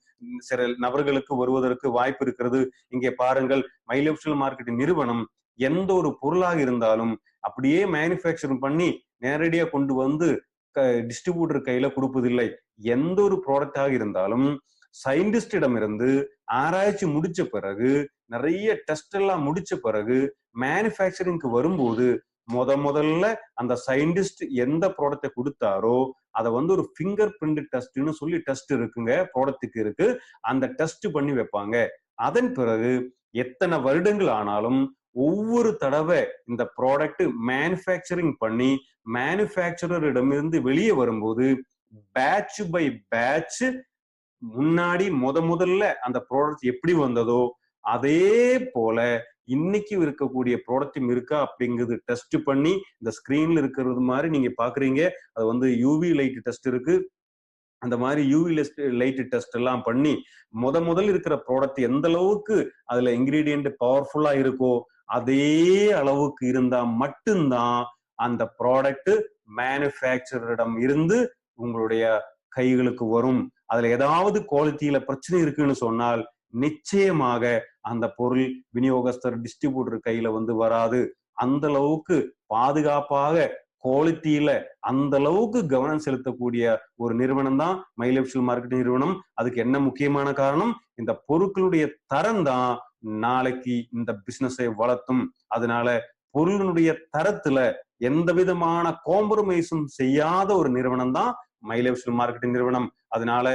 S2: சில நபர்களுக்கு வருவதற்கு வாய்ப்பு இருக்கிறது. இங்கே பாருங்கள், மைலோஃப்ஷல் மார்க்கெட்டிங் நிறுவனம் எந்த ஒரு பொருளாக இருந்தாலும் அப்படியே மேனுஃபேக்சரிங் பண்ணி நேரடியா கொண்டு வந்து டிஸ்ட்ரிபியூட்டர் கையில கொடுப்பதில்லை. எந்த ஒரு ப்ராடக்டாக இருந்தாலும் சயின்டிஸ்டிடம் இருந்து ஆராய்ச்சி முடிச்ச பிறகு நிறைய டெஸ்ட் எல்லாம் முடிச்ச பிறகு மேனுஃபேக்சரிங்க்கு வரும்போது முதல்ல அந்த சயின்டிஸ்ட் எந்த ப்ராடக்டை கொடுத்தாரோ அதை வந்து ஒரு ஃபிங்கர் பிரிண்ட் டெஸ்ட்னு சொல்லி டெஸ்ட் இருக்குங்க, ப்ராடக்ட்டுக்கு இருக்கு. அந்த டெஸ்ட் பண்ணி வைப்பாங்க. அதன் பிறகு எத்தனை வருடங்கள் ஆனாலும் ஒவ்வொரு தடவை இந்த ப்ராடக்ட் மேனுஃபேக்சரிங் பண்ணி மேனுஃபேக்சரரிடமிருந்து வெளியே வரும்போது பேட்ச் பை பேட்ச் முன்னாடி முதல்ல அந்த ப்ராடக்ட் எப்படி வந்ததோ அதே போல இன்னைக்கு இருக்கக்கூடிய ப்ராடக்டும் இருக்கா அப்படிங்கிறது டெஸ்ட் பண்ணி இந்த ஸ்கிரீன்ல இருக்கிறது மாதிரி நீங்க பாக்குறீங்க. அது வந்து யூவி லைட் டெஸ்ட் இருக்கு. அந்த மாதிரி யூவி லைட் டெஸ்ட் எல்லாம் பண்ணி முதல் இருக்கிற ப்ராடக்ட் எந்த அளவுக்கு அதுல இன்கிரீடியன்ட் பவர்ஃபுல்லா இருக்கோ அதே அளவுக்கு இருந்தா மட்டும்தான் அந்த ப்ராடக்ட் மேனுஃபேக்சரிடம் இருந்து உங்களுடைய கைகளுக்கு வரும். அதுல ஏதாவது குவாலிட்டியில பிரச்சனை இருக்குன்னு சொன்னால் நிச்சயமாக அந்த பொருள் விநியோகஸ்தர் டிஸ்ட்ரிபியூட்டர் கையில வந்து வராது. அந்த அளவுக்கு பாதுகாப்பாக குவாலிட்டியில அந்த அளவுக்கு கவனம் செலுத்தக்கூடிய ஒரு நிறுவனம் தான் மைலோஃப்ஷல் மார்க்கெட்டிங் நிறுவனம். அதுக்கு என்ன முக்கியமான காரணம், இந்த பொருட்களுடைய தரம் தான் நாளைக்கு இந்த பிசினஸை வளர்த்தும். அதனால பொருளினுடைய தரத்துல எந்த விதமான காம்ப்ரமைஸும் செய்யாத ஒரு நிறுவனம் தான் மைலோஃப்ஷல் மார்க்கெட்டிங் நிறுவனம். அதனால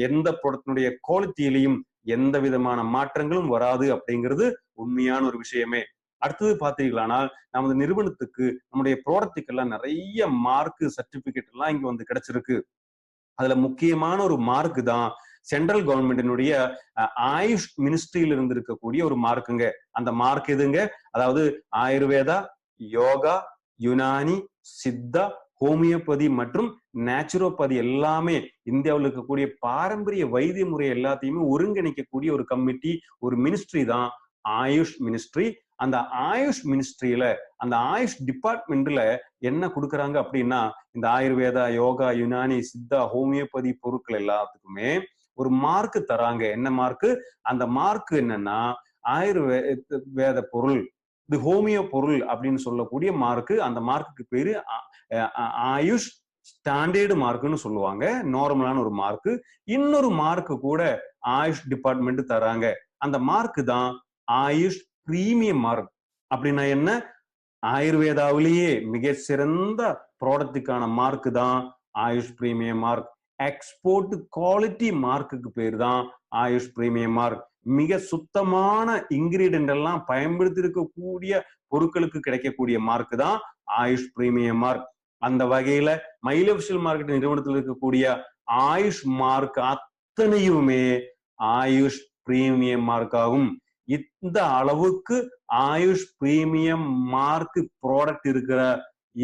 S2: எந்த ப்ராடக்டினுடைய குவாலிட்டியிலையும் எந்த விதமான மாற்றங்களும் வராது அப்படிங்கிறது உண்மையான ஒரு விஷயமே. அடுத்தது பாத்தீங்களானால் நமது நிறுவனத்துக்கு நம்முடைய ப்ராடக்ட்டுக்கு எல்லாம் நிறைய மார்க் சர்டிபிகேட் எல்லாம் இங்க வந்து கிடைச்சிருக்கு. அதுல முக்கியமான ஒரு மார்க் தான் சென்ட்ரல் கவர்மெண்டினுடைய ஆயுஷ் மினிஸ்ட்ரியில இருந்து இருக்கக்கூடிய ஒரு மார்க்குங்க. அந்த மார்க் எதுங்க? அதாவது ஆயுர்வேதா, யோகா, யுனானி, சித்தா, ஹோமியோபதி மற்றும் நேச்சுரோபதி எல்லாமே இந்தியாவில் இருக்கக்கூடிய பாரம்பரிய வைத்திய முறை எல்லாத்தையுமே ஒருங்கிணைக்கக்கூடிய ஒரு கமிட்டி, ஒரு மினிஸ்ட்ரி தான் ஆயுஷ் மினிஸ்ட்ரி. அந்த ஆயுஷ் மினிஸ்ட்ரியில, அந்த ஆயுஷ் டிபார்ட்மெண்ட்ல என்ன கொடுக்குறாங்க அப்படின்னா, இந்த ஆயுர்வேதா, யோகா, யுனானி, சித்தா, ஹோமியோபதி பொருட்கள் எல்லாத்துக்குமே ஒரு மார்க் தராங்க. என்ன மார்க்? அந்த மார்க் என்னன்னா ஆயுர்வேத பொருள், இது ஹோமியோ பொருள் அப்படின்னு சொல்லக்கூடிய மார்க். அந்த மார்க்குக்கு பேரு ஆயுஷ் ஸ்டாண்டர்டு மார்க்னு சொல்லுவாங்க. நார்மலான ஒரு மார்க். இன்னொரு மார்க் கூட ஆயுஷ் டிபார்ட்மெண்ட் தராங்க. அந்த மார்க் தான் ஆயுஷ் பிரீமியம் மார்க். அப்படின்னா என்ன? ஆயுர்வேதாவிலேயே மிக சிறந்த ப்ராடக்ட்டுக்கான மார்க் தான் AYUSH premium mark. Export quality மார்க்குக்கு பேர் தான் ஆயுஷ் பிரீமியம் மார்க். மிக சுத்தமான இன்கிரீடியன்ட் எல்லாம் பயன்படுத்தி இருக்கக்கூடிய பொருட்களுக்கு கிடைக்கக்கூடிய மார்க் தான் ஆயுஷ் பிரீமியம் மார்க். அந்த வகையில மைலோஃபிஷியல் மார்க்கெட் நிறுவனத்தில் இருக்கக்கூடிய ஆயுஷ் மார்க் அத்தனையுமே ஆயுஷ் பிரீமியம் மார்க் ஆகும். இந்த அளவுக்கு ஆயுஷ் பிரீமியம் மார்க் ப்ராடக்ட் இருக்கிற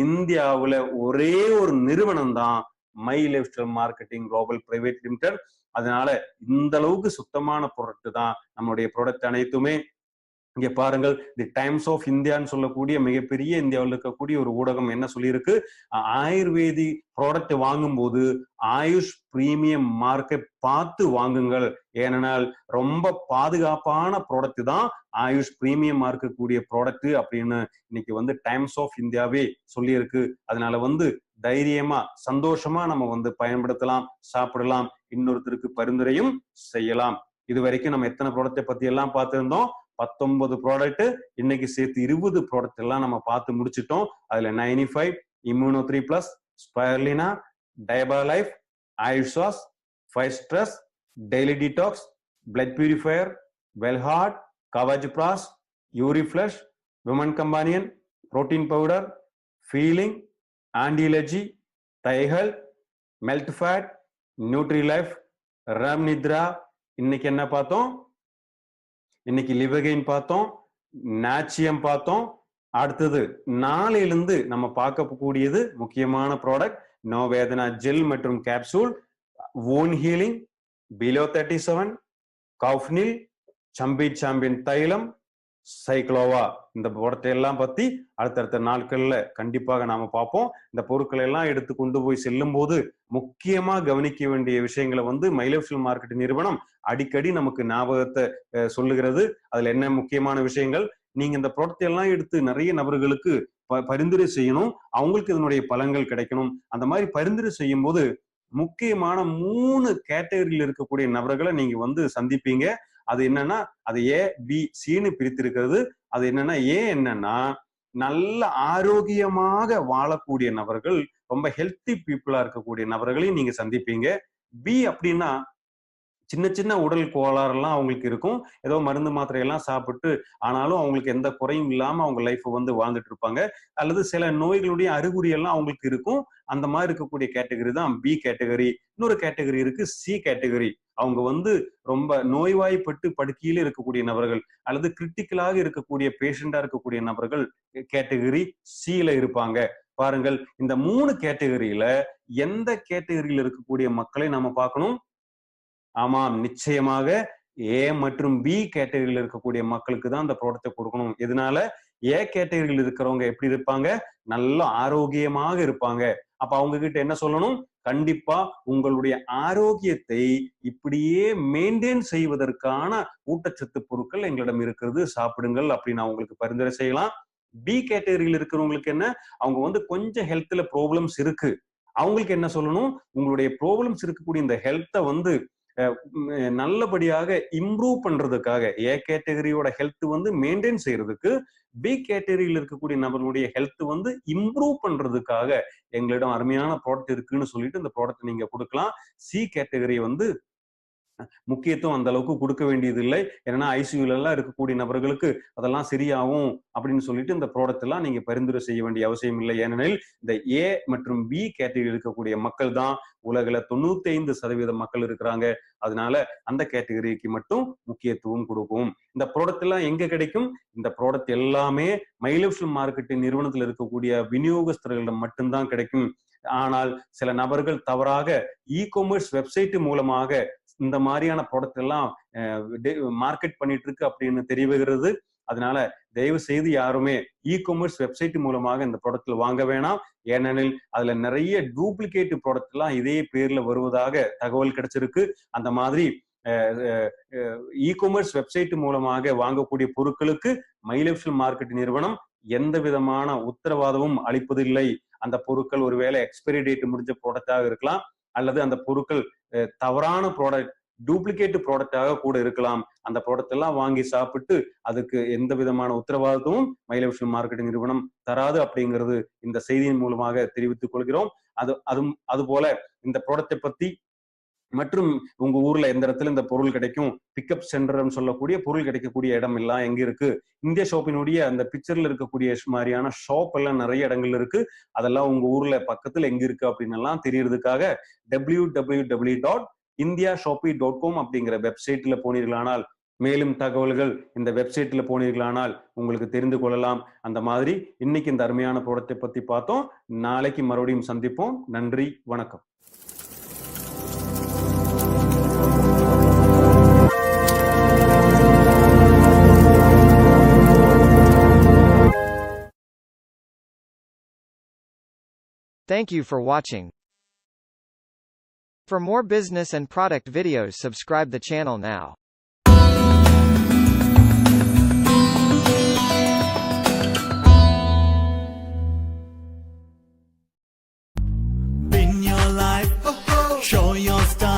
S2: இந்தியாவுல ஒரே ஒரு நிறுவனம் தான் my lifestyle marketing Global Private limited. அதனால இந்த அளவுக்கு சுத்தமான ப்ராடக்ட் தான் நம்மளுடைய ப்ராடக்ட் அனைத்துமே. இங்க பாருங்கள், தி டைம்ஸ் ஆஃப் இந்தியான்னு சொல்லக்கூடிய மிகப்பெரிய இந்தியாவில் இருக்கக்கூடிய ஒரு ஊடகம் என்ன சொல்லியிருக்கு? ஆயுர்வேதி ப்ராடக்ட் வாங்கும்போது ஆயுஷ் பிரீமியம் மார்க்கை பார்த்து வாங்குங்கள், ஏனென்றால் ரொம்ப பாதுகாப்பான ப்ராடக்ட் தான் ஆயுஷ் பிரீமியம் மார்க்கு கூடிய ப்ராடக்ட் அப்படின்னு இன்னைக்கு வந்து டைம்ஸ் ஆஃப் இந்தியாவே சொல்லியிருக்கு. அதனால தைரியமா சந்தோஷமா நம்ம பயன்படுத்தலாம், சாப்பிடலாம், இன்னொருத்தருக்கு பரிந்துரையும் செய்யலாம். இது வரைக்கும் நம்ம எத்தனை ப்ராடக்டை பத்தி எல்லாம் பார்த்திருந்தோம்? 19 ப்ராடக்ட். இன்னைக்கு சேர்த்து 20 ப்ராடக்ட் எல்லாம் நம்ம பார்த்து முடிச்சிட்டோம். அதுல 95, Immuno 3+, Spirulina, Diaba Life, Ayushwas, 5 stress, daily detox, blood purifier, Wellheart, Kavach பிளாஸ், Uriflush, women companion, protein powder, feeling, antiallergy, தைஹல், மெல்ட் ஃபேட், நியூட்ரி லைஃப், ரம் நித்ரா. இன்னைக்கு என்ன பார்த்தோம்? இன்னைக்கு லிவகைன் பார்த்தோம், நாச்சியம் பார்த்தோம். அடுத்தது நாளையிலிருந்து நம்ம பார்க்க கூடியது முக்கியமான ப்ராடக்ட் நோவேதனா ஜெல் மற்றும் கேப்சூல், வோன் ஹீலிங், பிலோ 37, கவுஃப்னில், சம்பி சாம்பியன் தைலம், சைக்ளோவா. இந்த ப்ராடக்ட் எல்லாம் பத்தி அடுத்தடுத்த நாட்கள்ல கண்டிப்பாக நாம பார்ப்போம். இந்த பொருட்களை எல்லாம் எடுத்து கொண்டு போய் செல்லும் போது முக்கியமா கவனிக்க வேண்டிய விஷயங்களை மைலோஃபிஷியல் மார்க்கெட் நிறுவனம் அடிக்கடி நமக்கு ஞாபகத்தை சொல்லுகிறது. அதுல என்ன முக்கியமான விஷயங்கள்? நீங்க இந்த ப்ராடக்ட் எல்லாம் எடுத்து நிறைய நபர்களுக்கு பரிந்துரை செய்யணும், அவங்களுக்கு இதனுடைய பலன்கள் கிடைக்கணும். அந்த மாதிரி பரிந்துரை செய்யும் போது முக்கியமான 3 கேட்டகரியில் இருக்கக்கூடிய நபர்களை நீங்க சந்திப்பீங்க. அது என்னன்னா, அது ஏ பி சின்னு பிரித்திருக்கிறது. அது என்னன்னா நல்ல ஆரோக்கியமாக வாழக்கூடிய நபர்கள், ரொம்ப ஹெல்த்தி பீப்புளா இருக்கக்கூடிய நபர்களையும் நீங்க சந்திப்பீங்க. பி அப்படின்னா சின்ன சின்ன உடல் கோளாறுலாம் அவங்களுக்கு இருக்கும், ஏதோ மருந்து மாத்திரை எல்லாம் சாப்பிட்டு ஆனாலும் அவங்களுக்கு எந்த குறையும் இல்லாம அவங்க லைஃப் வாழ்ந்துட்டு இருப்பாங்க. அல்லது சில நோய்களுடைய அறிகுறி எல்லாம் அவங்களுக்கு இருக்கும். அந்த மாதிரி இருக்கக்கூடிய கேட்டகரி தான் பி கேட்டகரி. இன்னொரு கேட்டகரி இருக்கு சி கேட்டகரி. அவங்க ரொம்ப நோய்வாய்ப்பட்டு படுக்கையில இருக்கக்கூடிய நபர்கள் அல்லது கிரிட்டிக்கலாக இருக்கக்கூடிய பேஷண்டா இருக்கக்கூடிய நபர்கள் கேட்டகரி சில இருப்பாங்க. பாருங்கள், இந்த 3 கேட்டகரியில எந்த கேட்டகரியில் இருக்கக்கூடிய மக்களை நாம பார்க்கணும்? ஆமாம், நிச்சயமாக ஏ மற்றும் பி கேட்டகரியில் இருக்கக்கூடிய மக்களுக்கு தான் அந்த ப்ராடக்ட்டை கொடுக்கணும். இதனால ஏ கேட்டகரியில் இருக்கிறவங்க எப்படி இருப்பாங்க? நல்ல ஆரோக்கியமாக இருப்பாங்க. அப்ப அவங்க கிட்ட என்ன சொல்லணும்? கண்டிப்பா உங்களுடைய ஆரோக்கியத்தை இப்படியே மெயின்டைன் செய்வதற்கான ஊட்டச்சத்து பொருட்கள் எங்களிடம் இருக்கிறது, சாப்பிடுங்கள் அப்படின்னு அவங்களுக்கு பரிந்துரை செய்யலாம். பி கேட்டகரியில் இருக்கிறவங்களுக்கு என்ன? அவங்க கொஞ்சம் ஹெல்த்ல ப்ராப்ளம்ஸ் இருக்கு. அவங்களுக்கு என்ன சொல்லணும்? உங்களுடைய ப்ராப்ளம்ஸ் இருக்கக்கூடிய இந்த ஹெல்த்தை நல்லபடியாக இம்ப்ரூவ் பண்றதுக்காக, ஏ கேட்டகரியோட ஹெல்த் மெயின்டைன் செய்யறதுக்கு, பி கேட்டகரியில் இருக்கக்கூடிய நபர்களுடைய ஹெல்த் இம்ப்ரூவ் பண்றதுக்காக எங்களிடம் அருமையான ப்ராடக்ட் இருக்குன்னு சொல்லிட்டு இந்த ப்ராடக்ட் நீங்க கொடுக்கலாம். சி கேட்டகரி முக்கியத்துவம் அந்த அளவுக்கு கொடுக்க வேண்டியது இல்லை. ஏன்னா ஐசியூல எல்லாம் இருக்கக்கூடிய நபர்களுக்கு அதெல்லாம் சரியாகும் அப்படின்னு சொல்லிட்டு இந்த ப்ராடக்ட் எல்லாம் நீங்க பரிந்துரை செய்ய வேண்டிய அவசியம் இல்லை. ஏனெனில் இந்த ஏ மற்றும் பி கேட்டகரி இருக்கக்கூடிய மக்கள் தான் உலகில 95% மக்கள் இருக்கிறாங்க. அதனால அந்த கேட்டகரிக்கு மட்டும் முக்கியத்துவம் கொடுக்கும். இந்த ப்ராடக்ட் எல்லாம் எங்க கிடைக்கும்? இந்த ப்ராடக்ட் எல்லாமே மை லைஃப் ஸ்டைல் மார்க்கெட்டிங் நிறுவனத்தில் இருக்கக்கூடிய விநியோகஸ்தர்களிடம் மட்டும்தான் கிடைக்கும். ஆனால் சில நபர்கள் தவறாக இ காமர்ஸ் வெப்சைட் மூலமாக இந்த மாதிரியான ப்ராடக்ட் எல்லாம் மார்க்கெட் பண்ணிட்டு இருக்கு அப்படின்னு தெரிய வருகிறது. அதனால தயவு செய்து யாருமே இ காமர்ஸ் வெப்சைட் மூலமாக இந்த ப்ராடக்ட்ல வாங்க வேணாம். ஏனெனில் அதுல நிறைய டூப்ளிகேட் ப்ராடக்ட் எல்லாம் இதே பேர்ல வருவதாக தகவல் கிடைச்சிருக்கு. அந்த மாதிரி இ காமர்ஸ் வெப்சைட் மூலமாக வாங்கக்கூடிய பொருட்களுக்கு மை லைஃப் ஸ்டைல் மார்க்கெட் நிறுவனம் எந்த விதமான உத்தரவாதமும் அளிப்பதில்லை. அந்த பொருட்கள் ஒருவேளை எக்ஸ்பைரி டேட் முடிஞ்ச ப்ராடக்டாக இருக்கலாம், அல்லது அந்த பொருட்கள் தவறான ப்ராடக்ட் டூப்ளிகேட் ப்ராடக்டாக கூட இருக்கலாம். அந்த ப்ராடக்ட் எல்லாம் வாங்கி சாப்பிட்டு அதுக்கு எந்த விதமான உத்தரவாதமும் மை லைஃப் ஸ்டைல் மார்க்கெட்டிங் நிறுவனம் தராது அப்படிங்கிறது இந்த செய்தியின் மூலமாக தெரிவித்துக் கொள்கிறோம். அது போல இந்த ப்ராடக்டை பத்தி மற்றும் உங்க ஊர்ல எந்த இடத்துல இந்த பொருள் கிடைக்கும், பிக்கப் சென்டர்னு சொல்லக்கூடிய பொருள் கிடைக்கக்கூடிய இடம் எல்லாம் எங்க இருக்கு, இந்தியா ஷாப்பினுடைய அந்த பிக்சர்ல இருக்கக்கூடிய மாதிரியான ஷாப் எல்லாம் நிறைய இடங்கள்ல இருக்கு. அதெல்லாம் உங்க ஊர்ல பக்கத்துல எங்க இருக்கு அப்படின்னு எல்லாம் தெரியறதுக்காக www.indiashopee.com அப்படிங்கிற வெப்சைட்ல போனீர்களானால் மேலும் தகவல்கள் இந்த வெப்சைட்ல போனீர்களானால் உங்களுக்கு தெரிந்து கொள்ளலாம். அந்த மாதிரி இன்னைக்கு இந்த அருமையான ப்ராடக்டை பத்தி பார்த்தோம். நாளைக்கு மறுபடியும் சந்திப்போம். நன்றி, வணக்கம்.
S3: Thank you for watching. For more business and product videos, subscribe the channel now.
S4: Spin your life, show your style.